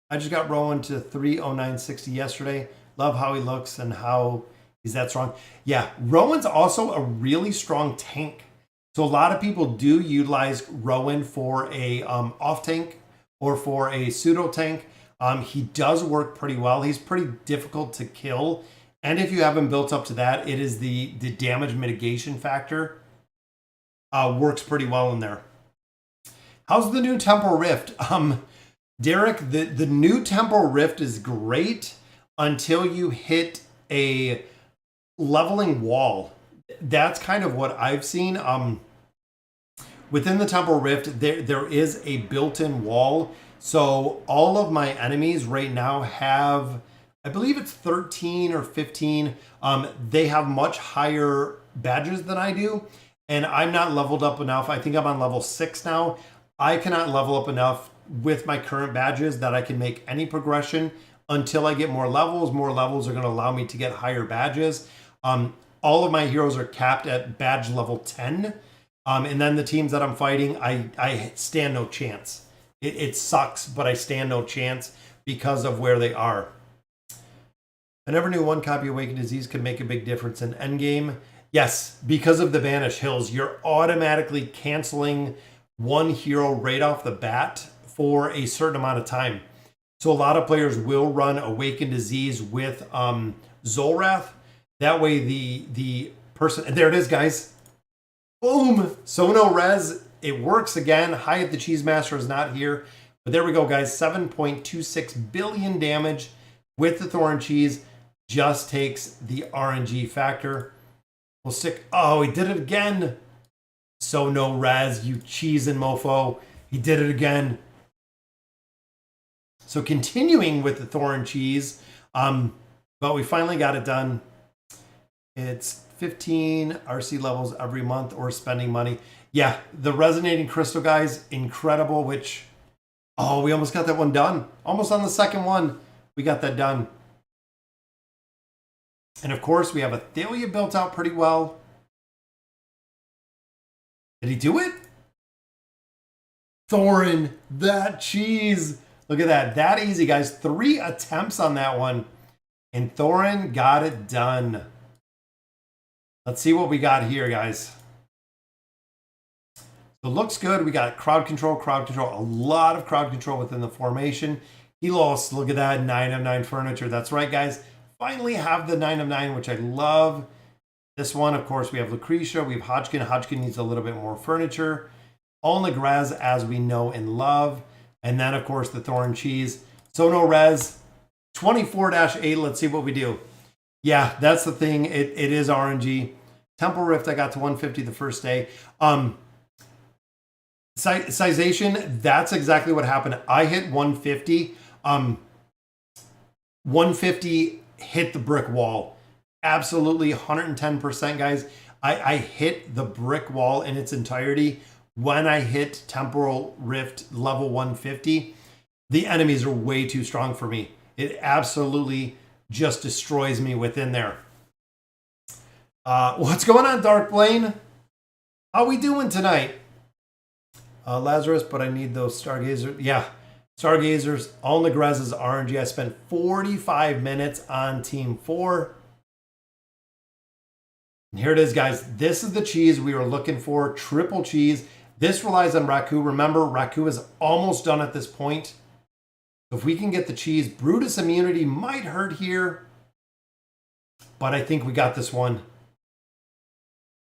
I just got Rowan to 30960 yesterday. Love how he looks and how he's that strong. Yeah, Rowan's also a really strong tank. So a lot of people do utilize Rowan for a off tank or for a pseudo tank. He does work pretty well. He's pretty difficult to kill. And if you have him built up to that, it is the damage mitigation factor. Works pretty well in there. How's the new Temporal Rift? Derek, the new Temporal Rift is great until you hit a leveling wall. That's kind of what I've seen. Within the Temporal Rift, there is a built-in wall. So all of my enemies right now have, I believe it's 13 or 15. They have much higher badges than I do. And I'm not leveled up enough. I think I'm on level 6 now. I cannot level up enough with my current badges that I can make any progression until I get more levels. More levels are going to allow me to get higher badges. All of my heroes are capped at badge level 10. And then the teams that I'm fighting, I stand no chance. It sucks, but I stand no chance because of where they are. I never knew one copy of Awakened Disease could make a big difference in endgame. Yes, because of the Banish Hills, you're automatically canceling one hero right off the bat for a certain amount of time. So a lot of players will run Awakened Disease with Zolrath. That way the person, and there it is, guys. Boom! So no res. It works again. Hyatt the Cheese Master is not here. But there we go, guys. 7.26 billion damage with the Thorne Cheese. Just takes the RNG factor. We'll stick. Oh, he did it again. So no res, you cheese and mofo. He did it again. So continuing with the Thorne Cheese, but we finally got it done. It's 15 RC levels every month or spending money. Yeah, the Resonating Crystal, guys, incredible, which, oh, we almost got that one done. Almost on the second one, we got that done. And of course, we have Athalia built out pretty well. Did he do it? Thorne, that cheese. Look at that. That easy, guys. 3 attempts on that one. And Thorne got it done. Let's see what we got here, guys. So it looks good. We got crowd control. A lot of crowd control within the formation. He lost, look at that, 9 of 9 furniture. That's right, guys. Finally have the 9 of 9, which I love. This one, of course, we have Lucretia. We have Hodgkin. Hodgkin needs a little bit more furniture. All Negraz, as we know and love. And then, of course, the Thorne Cheese. So no res. 24-8. Let's see what we do. Yeah, that's the thing. It is RNG. Temporal Rift, I got to 150 the first day. Sization, that's exactly what happened. I hit 150. 150 hit the brick wall. Absolutely 110%, guys. I hit the brick wall in its entirety when I hit Temporal Rift level 150. The enemies are way too strong for me. It absolutely just destroys me within there. What's going on, Dark Blane? How we doing tonight? Lazarus, but I need those Stargazers. Yeah, Stargazers, all Negrez's RNG. I spent 45 minutes on Team 4. And here it is, guys. This is the cheese we were looking for. Triple cheese. This relies on Raku. Remember, Raku is almost done at this point. If we can get the cheese, Brutus immunity might hurt here. But I think we got this one.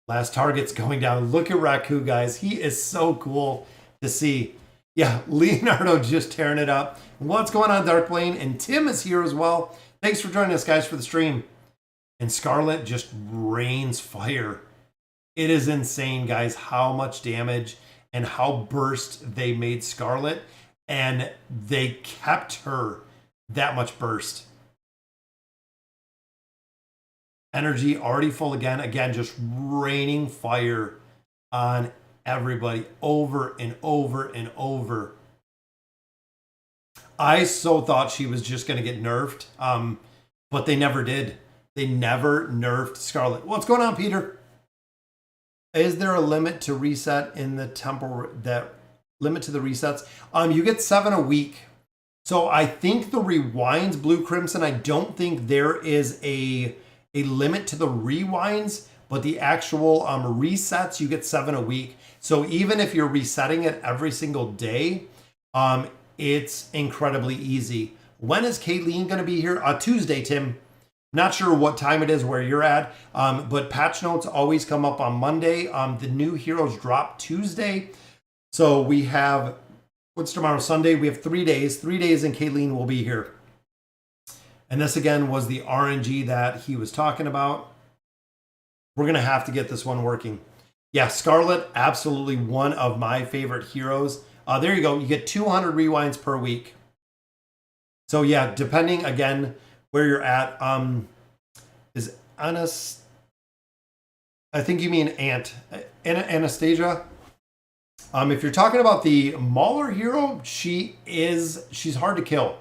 Last target's going down. Look at Raku, guys. He is so cool to see. Yeah, Leonardo just tearing it up. What's going on, Dark Blane? And Tim is here as well. Thanks for joining us, guys, for the stream. And Scarlet just rains fire. It is insane, guys, how much damage and how burst they made Scarlet. And they kept her that much burst. Energy already full again. Again, just raining fire on everybody over and over and over. I so thought she was just going to get nerfed, but they never did. They never nerfed Scarlet. What's going on, Peter? Is there a limit to reset in the temple? That limit to the resets? You get 7 a week. So I think the rewinds, Blue Crimson, I don't think there is a limit to the rewinds, but the actual resets, you get 7 a week. So even if you're resetting it every single day, it's incredibly easy. When is Kayleen going to be here? Tuesday, Tim. Not sure what time it is where you're at, but patch notes always come up on Monday. The new heroes drop Tuesday. So we have, what's tomorrow? Sunday. We have 3 days. 3 days and Kayleen will be here. And this again was the RNG that he was talking about. We're going to have to get this one working. Yeah, Scarlet, absolutely one of my favorite heroes. There you go. You get 200 rewinds per week. So yeah, depending again where you're at, is Anas, I think you mean Anastasia. If you're talking about the Mauler hero, she's hard to kill.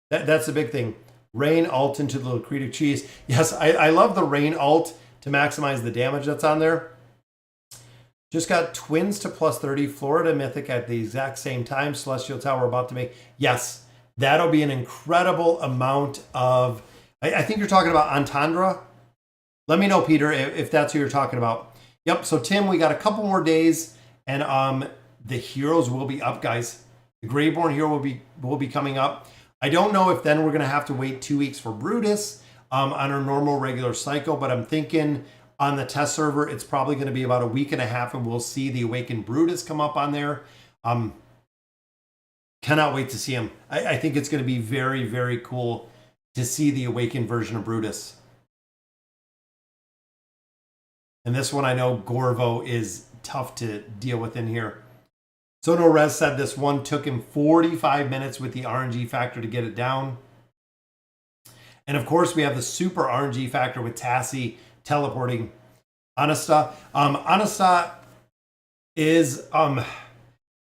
That's the big thing. Rain ult into the Lucretic cheese. Yes, I love the rain ult to maximize the damage that's on there. Just got twins to plus 30, Florida Mythic at the exact same time. Celestial Tower about to make. Yes, that'll be an incredible amount of. I think you're talking about Entendre. Let me know, Peter, if that's who you're talking about. Yep. So Tim, we got a couple more days, and the heroes will be up, guys. The Greyborn hero will be coming up. I don't know if then we're going to have to wait 2 weeks for Brutus on our normal regular cycle, but I'm thinking on the test server, it's probably going to be about a week and a half, and we'll see the Awakened Brutus come up on there. Cannot wait to see him. I think it's going to be very, very cool to see the Awakened version of Brutus. And this one, I know Gorvo is tough to deal with in here. So No Res said this one took him 45 minutes with the RNG factor to get it down. And of course, we have the super RNG factor with Tassie teleporting Anasta. Anasta is,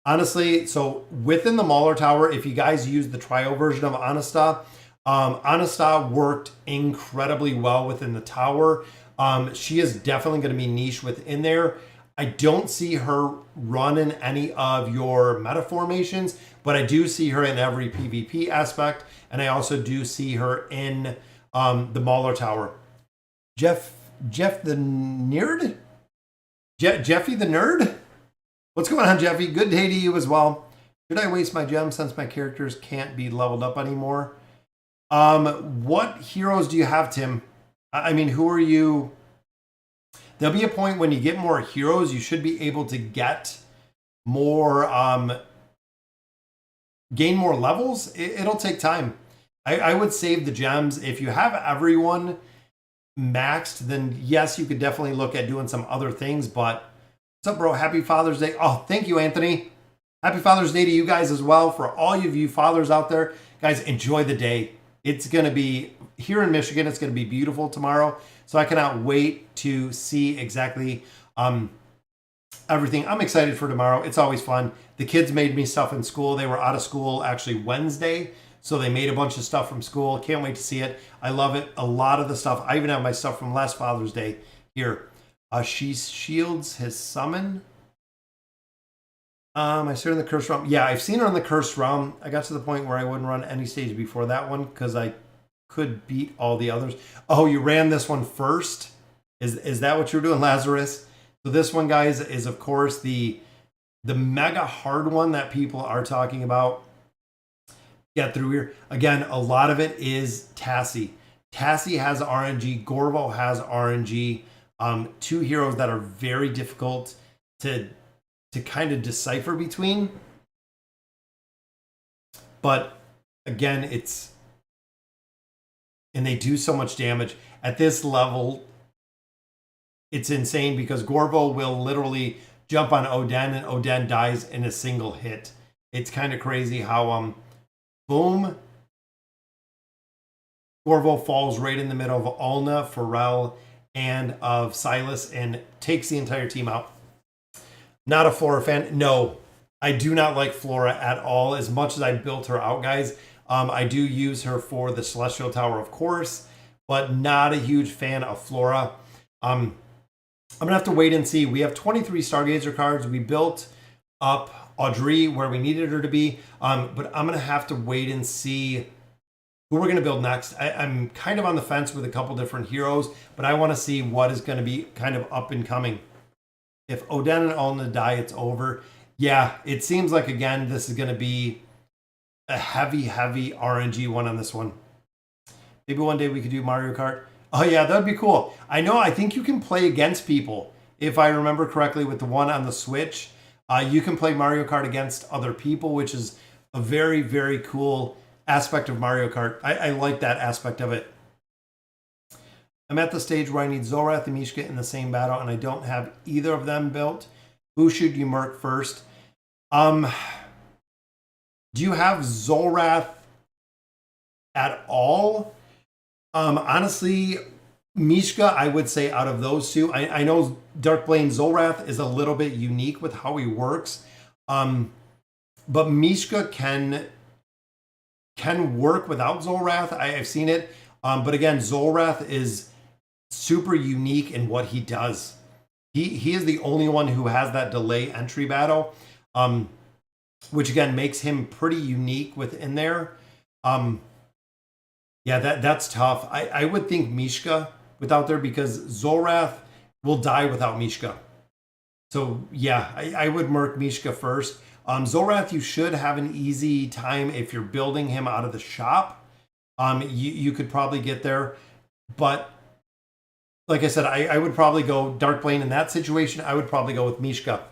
honestly, so within the Mauler Tower, if you guys use the trial version of Anasta, Anasta worked incredibly well within the tower. She is definitely going to be niche within there. I don't see her run in any of your meta formations, but I do see her in every PvP aspect, and I also do see her in the Mauler Tower. Jeff the Nerd? Jeffy the Nerd? What's going on, Jeffy? Good day to you as well. Should I waste my gems since my characters can't be leveled up anymore? What heroes do you have, Tim? I mean, who are you? There'll be a point when you get more heroes, you should be able to get more, gain more levels. It'll take time. I would save the gems. If you have everyone maxed, then yes, you could definitely look at doing some other things. But what's up, bro? Happy Father's Day. Oh, thank you, Anthony. Happy Father's Day to you guys as well. For all of you fathers out there, guys, enjoy the day. It's going to be, here in Michigan, it's going to be beautiful tomorrow. So I cannot wait to see exactly everything. I'm excited for tomorrow. It's always fun. The kids made me stuff in school. They were out of school actually Wednesday. So they made a bunch of stuff from school. Can't wait to see it. I love it. A lot of the stuff. I even have my stuff from last Father's Day here. She shields his summon. I see her in the Cursed Realm. Yeah, I've seen her in the Cursed Realm. I got to the point where I wouldn't run any stage before that one because I could beat all the others. Oh, you ran this one first? Is that what you're doing, Lazarus? So this one, guys, is of course the mega hard one that people are talking about. Get through here. Again, a lot of it is Tassie. Tassie has RNG. Gorvo has RNG. Two heroes that are very difficult to kind of decipher between. But again, and they do so much damage. At this level, it's insane because Gorvo will literally jump on Oden and Oden dies in a single hit. It's kind of crazy how boom, Gorvo falls right in the middle of Alna, Pharrell, and of Silas and takes the entire team out. Not a Flora fan. No, I do not like Flora at all. As much as I built her out, guys, I do use her for the Celestial Tower, of course, but not a huge fan of Flora. I'm going to have to wait and see. We have 23 Stargazer cards. We built up Audrey where we needed her to be, but I'm going to have to wait and see who we're going to build next. I'm kind of on the fence with a couple different heroes, but I want to see what is going to be kind of up and coming. If Oden and Alna die, it's over. Yeah, it seems like, again, this is going to be a heavy RNG one on this one. Maybe one day we could do Mario Kart. Oh, yeah, that'd be cool. I think you can play against people. If I remember correctly with the one on the Switch, you can play Mario Kart against other people, which is a very, very cool aspect of Mario Kart. I like that aspect of it. I'm at the stage where I need Zolrath and Mishka in the same battle, and I don't have either of them built. Who should you merc first? Do you have Zolrath at all? Honestly, Mishka, I would say out of those two, I know Darkblade Zolrath is a little bit unique with how he works, but Mishka can work without Zolrath. I've seen it, but again, Zolrath is super unique in what he does. He is the only one who has that delay entry battle, which again makes him pretty unique within there. Yeah, that's tough. I would think Mishka without there because Zolrath will die without Mishka. So yeah, I would merc Mishka first. Zolrath, you should have an easy time if you're building him out of the shop. You could probably get there, but like I said, I would probably go Darkblade in that situation. I would probably go with Mishka.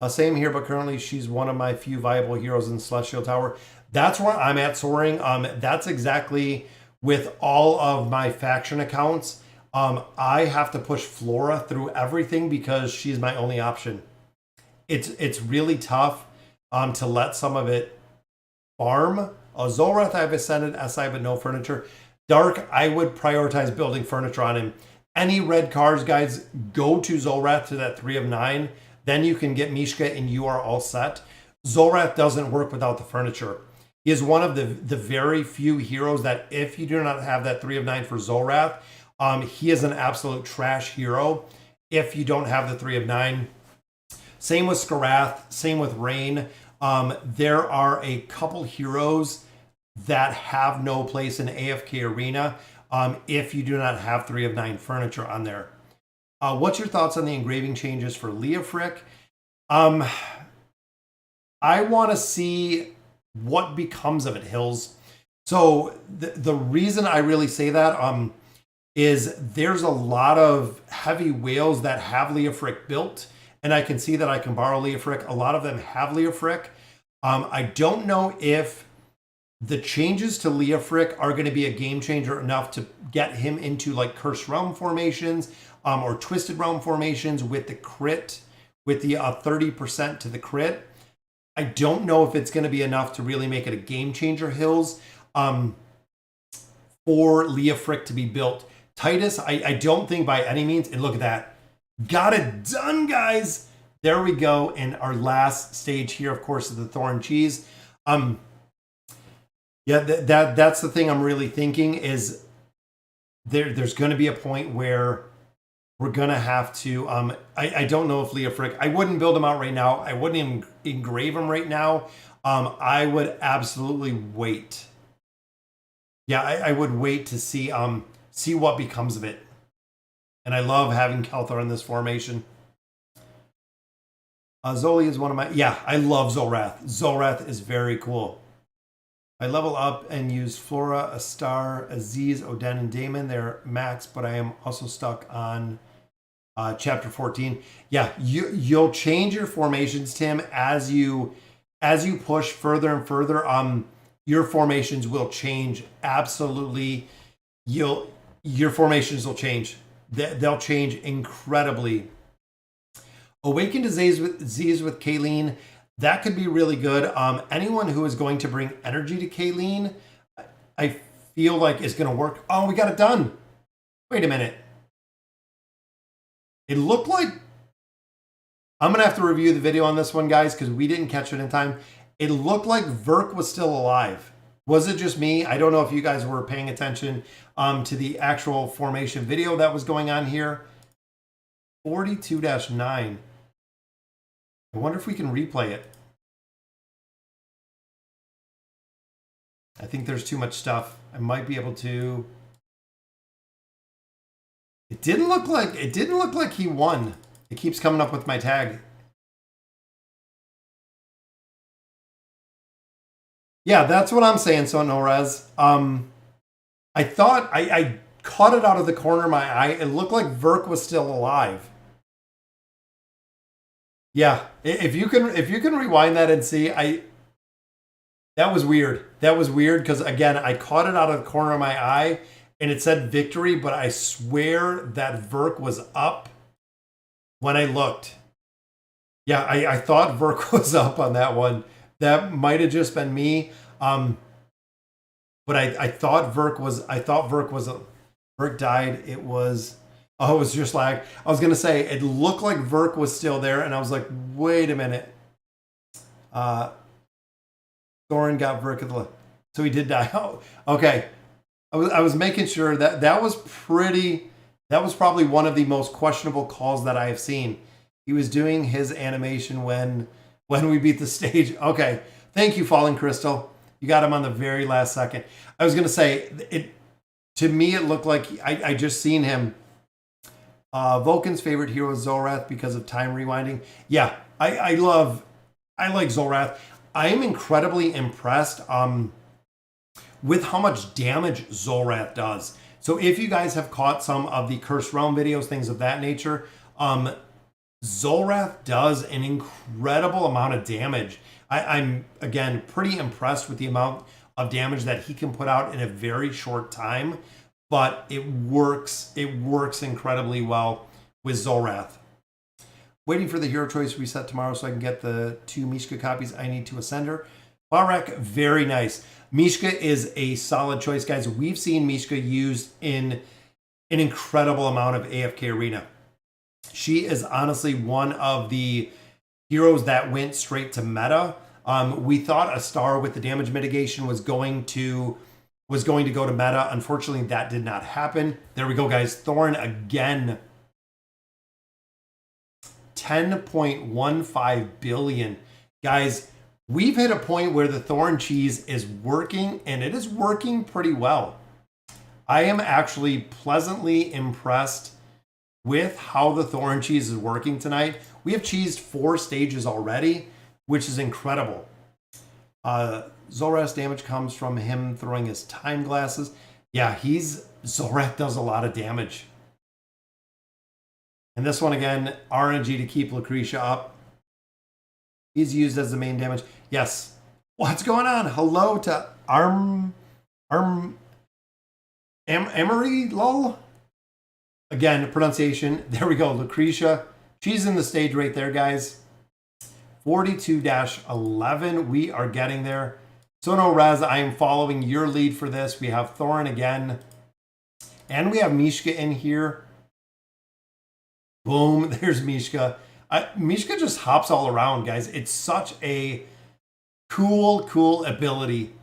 Same here, but currently she's one of my few viable heroes in Celestial Tower. That's where I'm at soaring. That's exactly with all of my faction accounts. I have to push Flora through everything because she's my only option. It's really tough to let some of it farm. Zolrath, I've ascended SI, but no furniture. Dark, I would prioritize building furniture on him. Any red cards, guys, go to Zolrath to that 3 of 9. Then you can get Mishka and you are all set. Zolrath doesn't work without the furniture. He is one of the very few heroes that if you do not have that 3 of 9 for Zolrath, he is an absolute trash hero if you don't have the 3 of 9. Same with Skarath, same with Rain. There are a couple heroes that have no place in AFK Arena if you do not have 3 of 9 furniture on there. What's your thoughts on the engraving changes for Leofric? I want to see what becomes of it, Hills. So the reason I really say that is there's a lot of heavy whales that have Leofric built, and I can see that I can borrow Leofric. A lot of them have Leofric. I don't know if the changes to Leofric are going to be a game changer enough to get him into like Cursed Realm formations or Twisted Realm formations with the crit, with the 30% to the crit. I don't know if it's going to be enough to really make it a game changer, Hills, for Leofric to be built. Titus, I don't think by any means, and look at that. Got it done, guys. There we go. And our last stage here, of course, is the Thorne cheese. Yeah, that's the thing I'm really thinking is there's going to be a point where we're going to have to, I don't know if Leofric, I wouldn't build him out right now. I wouldn't even engrave him right now. I would absolutely wait. Yeah, I would wait to see what becomes of it. And I love having Kelthar in this formation. Zoli is one of my, yeah, I love Zolrath. Zolrath is very cool. I level up and use Flora, Astar, Aziz, Oden, and Damon. They're max, but I am also stuck on chapter 14. Yeah, you'll change your formations, Tim, as you push further and further. Your formations will change. Absolutely. Your formations will change. They'll change incredibly. Awaken Disease with Kayleen. That could be really good. Anyone who is going to bring energy to Kayleen, I feel like is going to work. Oh, we got it done. Wait a minute. It looked like... I'm going to have to review the video on this one, guys, because we didn't catch it in time. It looked like Verk was still alive. Was it just me? I don't know if you guys were paying attention to the actual formation video that was going on here. 42-9. I wonder if we can replay it. I think there's too much stuff. I might be able to. It didn't look like he won. It keeps coming up with my tag. Yeah, that's what I'm saying, so Norez. I thought I caught it out of the corner of my eye. It looked like Verk was still alive. Yeah, if you can rewind that and see, that was weird. That was weird because again, I caught it out of the corner of my eye and it said victory, but I swear that Verk was up when I looked. Yeah, I thought Verk was up on that one. That might have just been me. But I thought Verk was. Verk died. It was. Oh, it was just like, I was going to say, it looked like Verk was still there, and I was like, wait a minute. Thorne got Verk at the... So he did die. Oh, okay. I was making sure that was pretty... That was probably one of the most questionable calls that I have seen. He was doing his animation when we beat the stage. Okay. Thank you, Fallen Crystal. You got him on the very last second. I was going to say, to me, it looked like I just seen him. Vulcan's favorite hero is Zolrath because of time rewinding. Yeah, I like Zolrath. I am incredibly impressed with how much damage Zolrath does. So if you guys have caught some of the Cursed Realm videos, things of that nature, Zolrath does an incredible amount of damage. I'm, again, pretty impressed with the amount of damage that he can put out in a very short time. But it works incredibly well with Zolrath. Waiting for the hero choice reset tomorrow so I can get the 2 Mishka copies I need to Ascender. Barek, very nice. Mishka is a solid choice, guys. We've seen Mishka used in an incredible amount of AFK Arena. She is honestly one of the heroes that went straight to meta. We thought a star with the damage mitigation was going to go to meta. Unfortunately, that did not happen. There we go, guys. Thorne again. 10.15 billion. Guys, we've hit a point where the Thorne cheese is working, and it is working pretty well. I am actually pleasantly impressed with how the Thorne cheese is working tonight. We have cheesed 4 stages already, which is incredible. Zolrath's damage comes from him throwing his time glasses. Yeah, Zolrath does a lot of damage. And this one again, RNG to keep Lucretia up. He's used as the main damage. Yes, What's going on? Hello to Amory Lull. Again, pronunciation. There we go. Lucretia. She's in the stage right there, guys. 42-11. We are getting there. So no, Raz, I am following your lead for this. We have Thorne again. And we have Mishka in here. Boom. There's Mishka. Mishka just hops all around, guys. It's such a cool ability.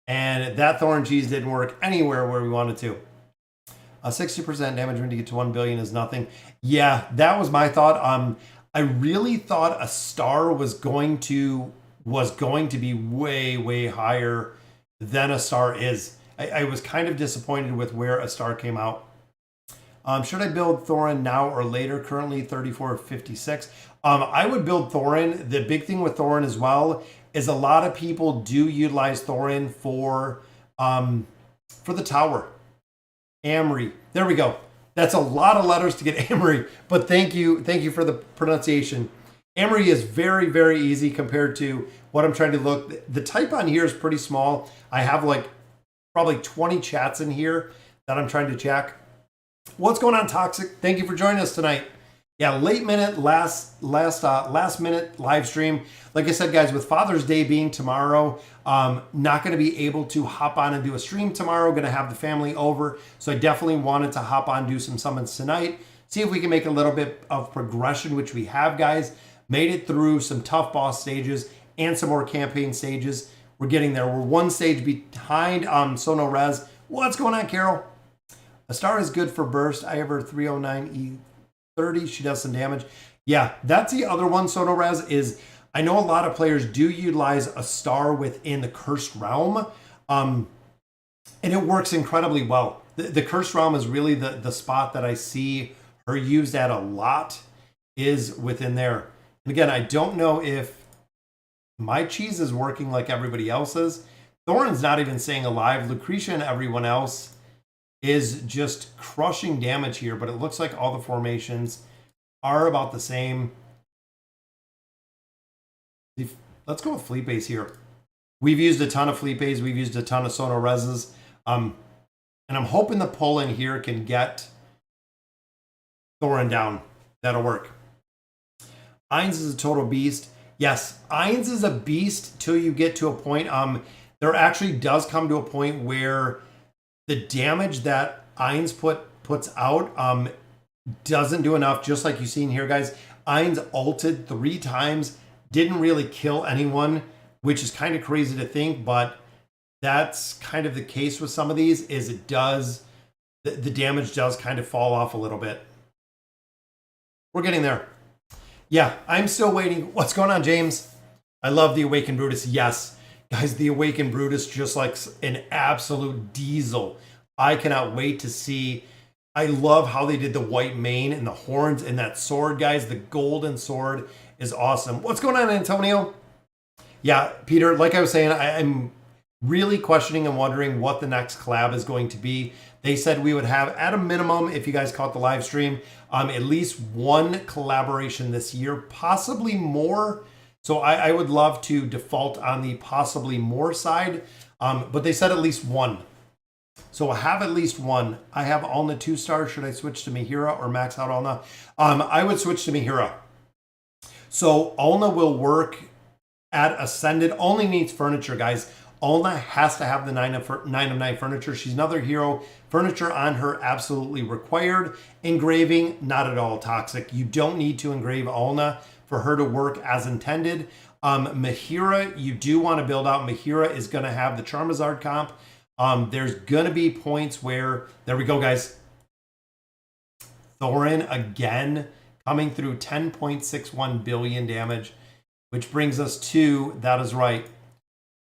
And that Thorne cheese didn't work anywhere where we wanted to. 60% damage when you get to 1 billion is nothing. Yeah, that was my thought. I really thought a star was going to be way higher than a star is. I was kind of disappointed with where a star came out. Should I build Thorne now or later? Currently 34.56. I would build Thorne. The big thing with Thorne as well is a lot of people do utilize Thorne for the tower. Amory. There we go. That's a lot of letters to get Amory, but thank you for the pronunciation. Amory is very easy compared to what I'm trying to look. The type on here is pretty small. I have like probably 20 chats in here that I'm trying to check. What's going on, Toxic? Thank you for joining us tonight. Yeah, late minute, last minute live stream. Like I said, guys, with Father's Day being tomorrow, not going to be able to hop on and do a stream tomorrow. Going to have the family over, so I definitely wanted to hop on, do some summons tonight. See if we can make a little bit of progression, which we have, guys. Made it through some tough boss stages and some more campaign stages. We're getting there. We're one stage behind Sono Rez. What's going on, Carol? A star is good for burst. I have her 309E30. She does some damage. Yeah, that's the other one, Sono Rez, is I know a lot of players do utilize a star within the Cursed Realm, and it works incredibly well. The Cursed Realm is really the spot that I see her used at a lot is within there. And again, I don't know if my cheese is working like everybody else's. Thorne's not even staying alive. Lucretia and everyone else is just crushing damage here, but it looks like all the formations are about the same. Let's go with Felipe's here. We've used a ton of Felipe's. We've used a ton of Sono Rez's. And I'm hoping the pull in here can get Thorne down. That'll work. Ainz is a total beast. Yes, Ainz is a beast till you get to a point. There actually does come to a point where the damage that Ainz puts out doesn't do enough, just like you've seen here, guys. Ainz ulted 3 times, didn't really kill anyone, which is kind of crazy to think, but that's kind of the case with some of these, is it does, the damage does kind of fall off a little bit. We're getting there. Yeah, I'm still waiting. What's going on, James? I love the Awakened Brutus. Yes, guys, the Awakened Brutus just like an absolute diesel. I cannot wait to see. I love how they did the white mane and the horns and that sword, guys. The golden sword is awesome. What's going on, Antonio? Yeah, Peter, like I was saying, I'm really questioning and wondering what the next collab is going to be. They said we would have, at a minimum, if you guys caught the live stream, at least one collaboration this year, possibly more. So I would love to default on the possibly more side, but they said at least one. So I have at least one. I have Alna 2-star. Should I switch to Mihira or max out Alna? I would switch to Mihira. So Alna will work at Ascended. Only needs furniture, guys. Alna has to have the 9 of 9 furniture. She's another hero. Furniture on her absolutely required. Engraving, not at all toxic. You don't need to engrave Alna for her to work as intended. Mihira, you do want to build out. Mihira is going to have the Charmazard comp. There's going to be points where, there we go, guys. Thorne again coming through 10.61 billion damage, which brings us to, that is right,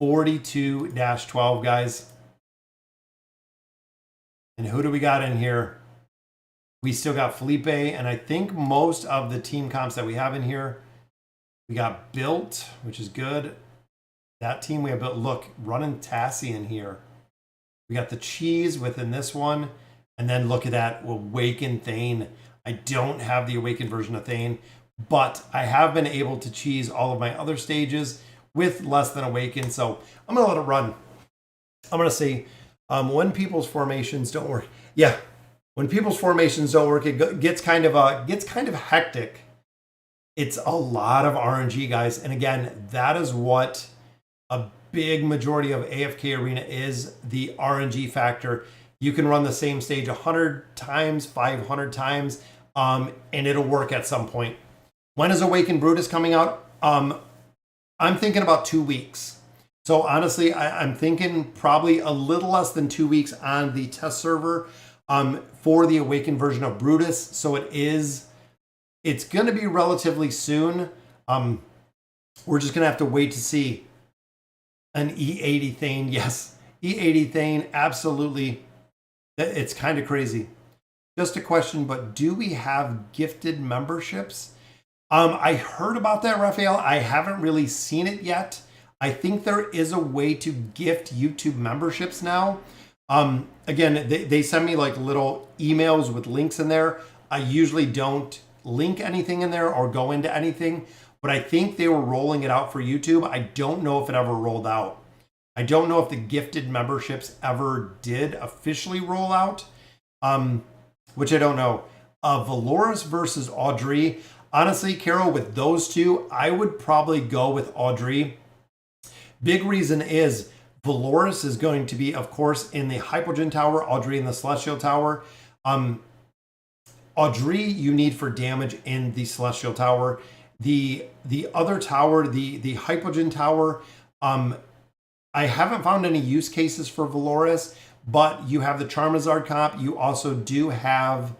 42-12, guys. And who do we got in here? We still got Felipe, and I think most of the team comps that we have in here, we got built, which is good. That team we have built, look, running Tassie in here. We got the cheese within this one, and then look at that, Awakened Thane. I don't have the Awakened version of Thane, but I have been able to cheese all of my other stages with less than Awaken. So I'm going to let it run. I'm going to say when people's formations don't work. Yeah, when people's formations don't work, it gets kind of hectic. It's a lot of RNG, guys. And again, that is what a big majority of AFK Arena is, the RNG factor. You can run the same stage 100 times, 500 times, and it'll work at some point. When is Awakened Brutus coming out? I'm thinking about 2 weeks. So honestly, I'm thinking probably a little less than 2 weeks on the test server for the Awakened version of Brutus. So it's going to be relatively soon. We're just going to have to wait to see an E80 Thane. Yes, E80 Thane, absolutely. It's kind of crazy. Just a question, but do we have gifted memberships? I heard about that, Raphael. I haven't really seen it yet. I think there is a way to gift YouTube memberships now. Again, they send me like little emails with links in there. I usually don't link anything in there or go into anything, but I think they were rolling it out for YouTube. I don't know if it ever rolled out. I don't know if the gifted memberships ever did officially roll out, which I don't know. Valoris versus Audrey. Honestly, Carol, with those two, I would probably go with Audrey. Big reason is Valoris is going to be, of course, in the Hypogean Tower, Audrey in the Celestial Tower. Audrey, you need for damage in the Celestial Tower. The other tower, the Hypogean Tower, I haven't found any use cases for Valoris, but you have the Charizard comp. You also do have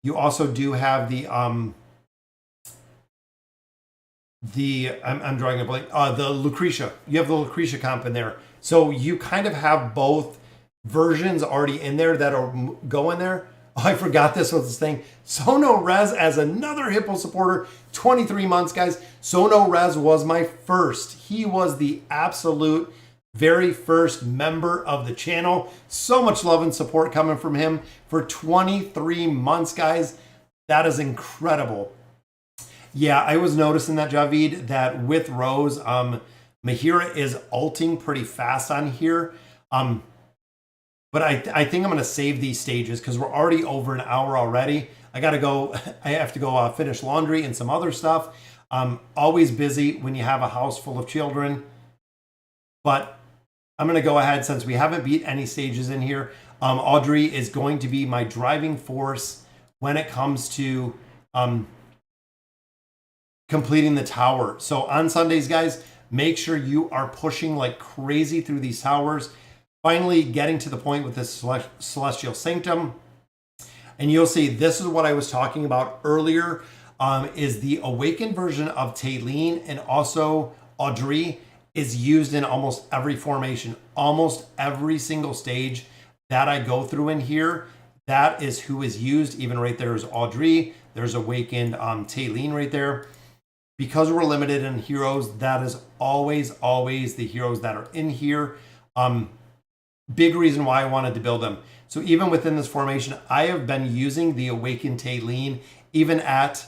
I'm drawing a blank. The Lucretia. You have the Lucretia comp in there. So you kind of have both versions already in there that'll go in there. Oh, I forgot this was this thing. Sono Rez as another Hippo supporter. 23 months, guys. Sono Rez was my first. He was the absolute very first member of the channel. So much love and support coming from him for 23 months, guys. That is incredible. Yeah, I was noticing that, Javid, that with Rose, Mahira is ulting pretty fast on here. But I think I'm going to save these stages because we're already over an hour already. I got to go. I have to go finish laundry and some other stuff. Always busy when you have a house full of children. But I'm going to go ahead since we haven't beat any stages in here. Audrey is going to be my driving force when it comes to completing the tower. So on Sundays, guys, make sure you are pushing like crazy through these towers. Finally getting to the point with this Celestial Sanctum. And you'll see this is what I was talking about earlier, is the Awakened version of Thane and also Audrey is used in almost every formation. Almost every single stage that I go through in here, that is who is used. Even right there is Audrey. There's Awakened Thane right there. Because we're limited in heroes, that is always the heroes that are in here. Big reason why I wanted to build them. So even within this formation, I have been using the Awakened Thane, even at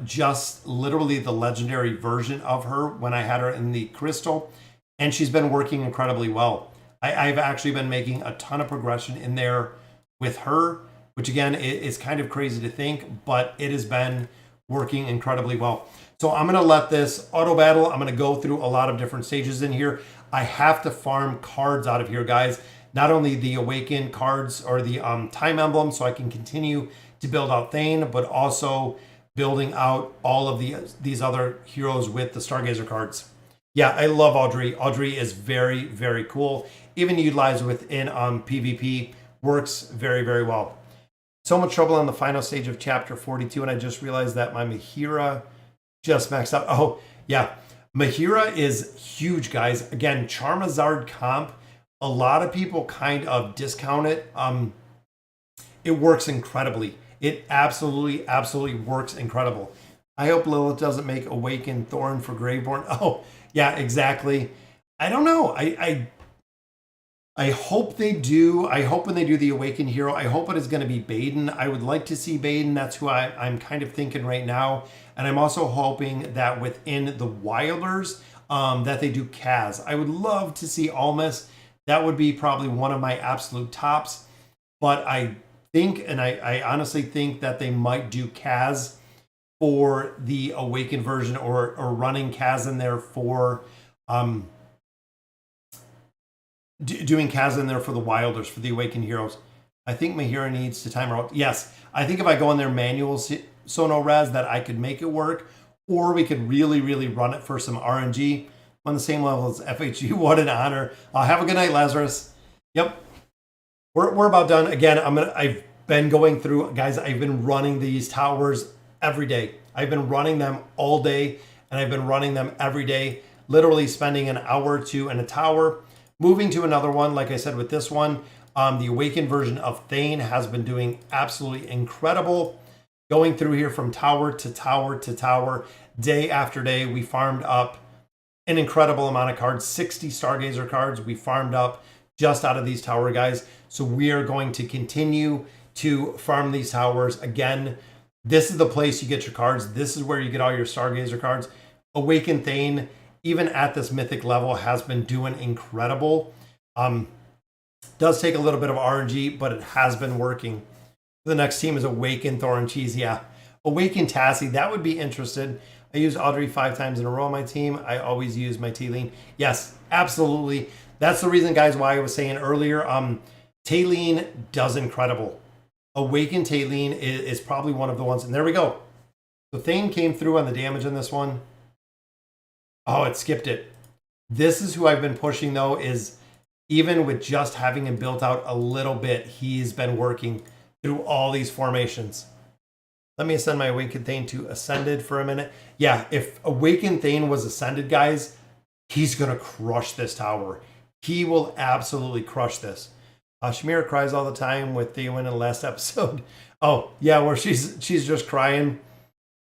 just literally the legendary version of her when I had her in the crystal, and she's been working incredibly well. I've actually been making a ton of progression in there with her, which again is kind of crazy to think, but it has been working incredibly well. So I'm going to let this auto battle. I'm going to go through a lot of different stages in here. I have to farm cards out of here, guys. Not only the Awakened cards or the time emblem, so I can continue to build out Thane, but also building out all of these other heroes with the Stargazer cards. Yeah, I love Audrey. Audrey is very, very cool. Even utilized within PvP, works very, very well. So much trouble on the final stage of chapter 42, and I just realized that my Mahira just maxed out. Oh, yeah. Mahira is huge, guys. Again, Charizard comp. A lot of people kind of discount it. It works incredibly. It absolutely works incredible. I hope Lilith doesn't make Awakened Thorne for Graveborn. Oh, yeah, exactly. I don't know. I hope they do. I hope when they do the Awakened hero, I hope it is going to be Baden. I would like to see Baden. That's who I'm kind of thinking right now. And I'm also hoping that within the Wilders, that they do Kaz. I would love to see Almas. That would be probably one of my absolute tops. But I think, and I honestly think that they might do Kaz for the Awakened version, or running Kaz in there for doing Kaz in there for the Wilders, for the Awakened heroes. I think my hero needs to time her out. Yes, I think if I go in there manual Sono Res, that I could make it work, or we could really, really run it for some RNG on the same level as FHG. What an honor. Have a good night, Lazarus. Yep. We're about done. Again, I've been going through, guys, I've been running these towers every day. I've been running them all day, and I've been running them every day, literally spending an hour or two in a tower, moving to another one. Like I said, with this one, the Awakened version of Thane has been doing absolutely incredible. Going through here from tower to tower to tower, day after day, we farmed up an incredible amount of cards, 60 Stargazer cards we farmed up just out of these tower guys. So we are going to continue to farm these towers. Again, this is the place you get your cards. This is where you get all your Stargazer cards. Awakened Thane, even at this mythic level, has been doing incredible. Does take a little bit of RNG, but it has been working. The next team is Awakened Thorne Cheese. Yeah, Awakened Tassie, that would be interested. I use Audrey 5 times in a row on my team. I always use my Taline. Yes, absolutely. That's the reason, guys, why I was saying earlier, Taline does incredible. Awakened Taline is probably one of the ones. And there we go. So Thane came through on the damage on this one. Oh, it skipped it. This is who I've been pushing, though, is even with just having him built out a little bit, he's been working through all these formations. Let me ascend my Awakened Thane to Ascended for a minute. Yeah, if Awakened Thane was Ascended, guys, he's going to crush this tower. He will absolutely crush this. Shamira cries all the time with Theowin in the last episode. Oh, yeah, where she's just crying.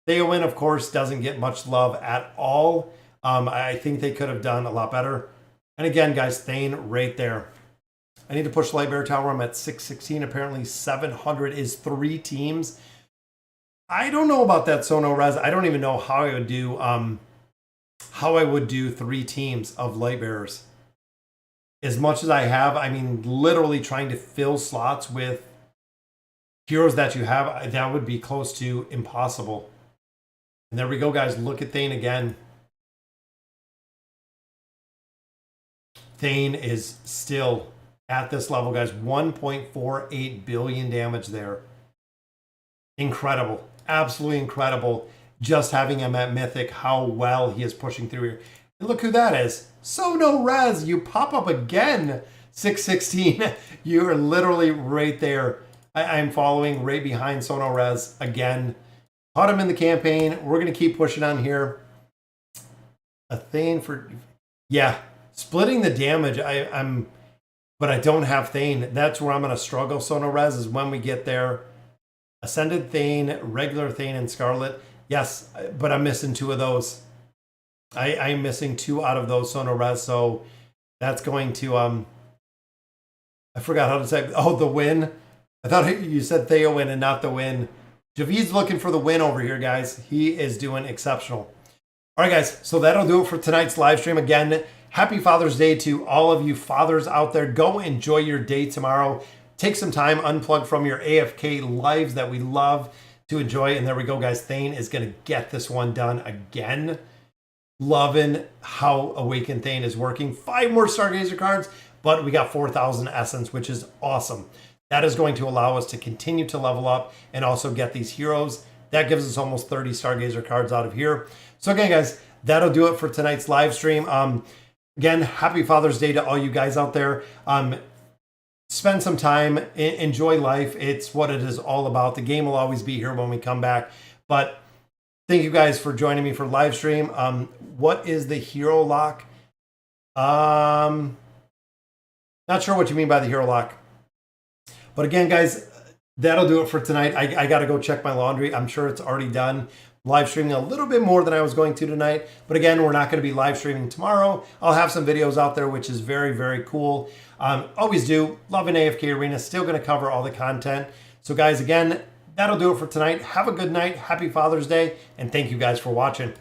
Theowin, of course, doesn't get much love at all. I think they could have done a lot better. And again, guys, Thane right there. I need to push Lightbearer Tower. I'm at 616. Apparently 700 is 3 teams. I don't know about that Sono Res. I don't even know how I would do 3 teams of Lightbearers. As much as I have, I mean, literally trying to fill slots with heroes that you have, that would be close to impossible. And there we go, guys. Look at Thane again. Thane is still at this level, guys. 1.48 billion damage there. Incredible. Absolutely incredible. Just having him at Mythic, how well he is pushing through here. And look who that is. Sono Res. You pop up again. 616. You are literally right there. I'm following right behind Sono Res again. Caught him in the campaign. We're going to keep pushing on here. A Thane for... Yeah. Splitting the damage, but I don't have Thane. That's where I'm going to struggle. Sono Res is when we get there. Ascended Thane, regular Thane, and Scarlet. Yes, but I'm missing 2 of those. I'm missing 2 out of those Sono Res, so that's going to... I forgot how to say... Oh, the win. I thought you said Theowin and not the win. Javid's looking for the win over here, guys. He is doing exceptional. All right, guys, so that'll do it for tonight's live stream. Again, happy Father's Day to all of you fathers out there. Go enjoy your day tomorrow. Take some time, unplug from your AFK lives that we love to enjoy. And there we go, guys. Thane is going to get this one done again. Loving how Awakened Thane is working. 5 more Stargazer cards, but we got 4,000 Essence, which is awesome. That is going to allow us to continue to level up and also get these heroes. That gives us almost 30 Stargazer cards out of here. So again, guys, that'll do it for tonight's live stream. Again, happy Father's Day to all you guys out there. Spend some time, enjoy life. It's what it is all about. The game will always be here when we come back. But thank you guys for joining me for live stream. What is the hero lock? Not sure what you mean by the hero lock. But again, guys, that'll do it for tonight. I got to go check my laundry. I'm sure it's already done. Live streaming a little bit more than I was going to tonight. But again, we're not going to be live streaming tomorrow. I'll have some videos out there, which is very, very cool. Always do. Love an AFK Arena. Still going to cover all the content. So guys, again, that'll do it for tonight. Have a good night. Happy Father's Day. And thank you guys for watching.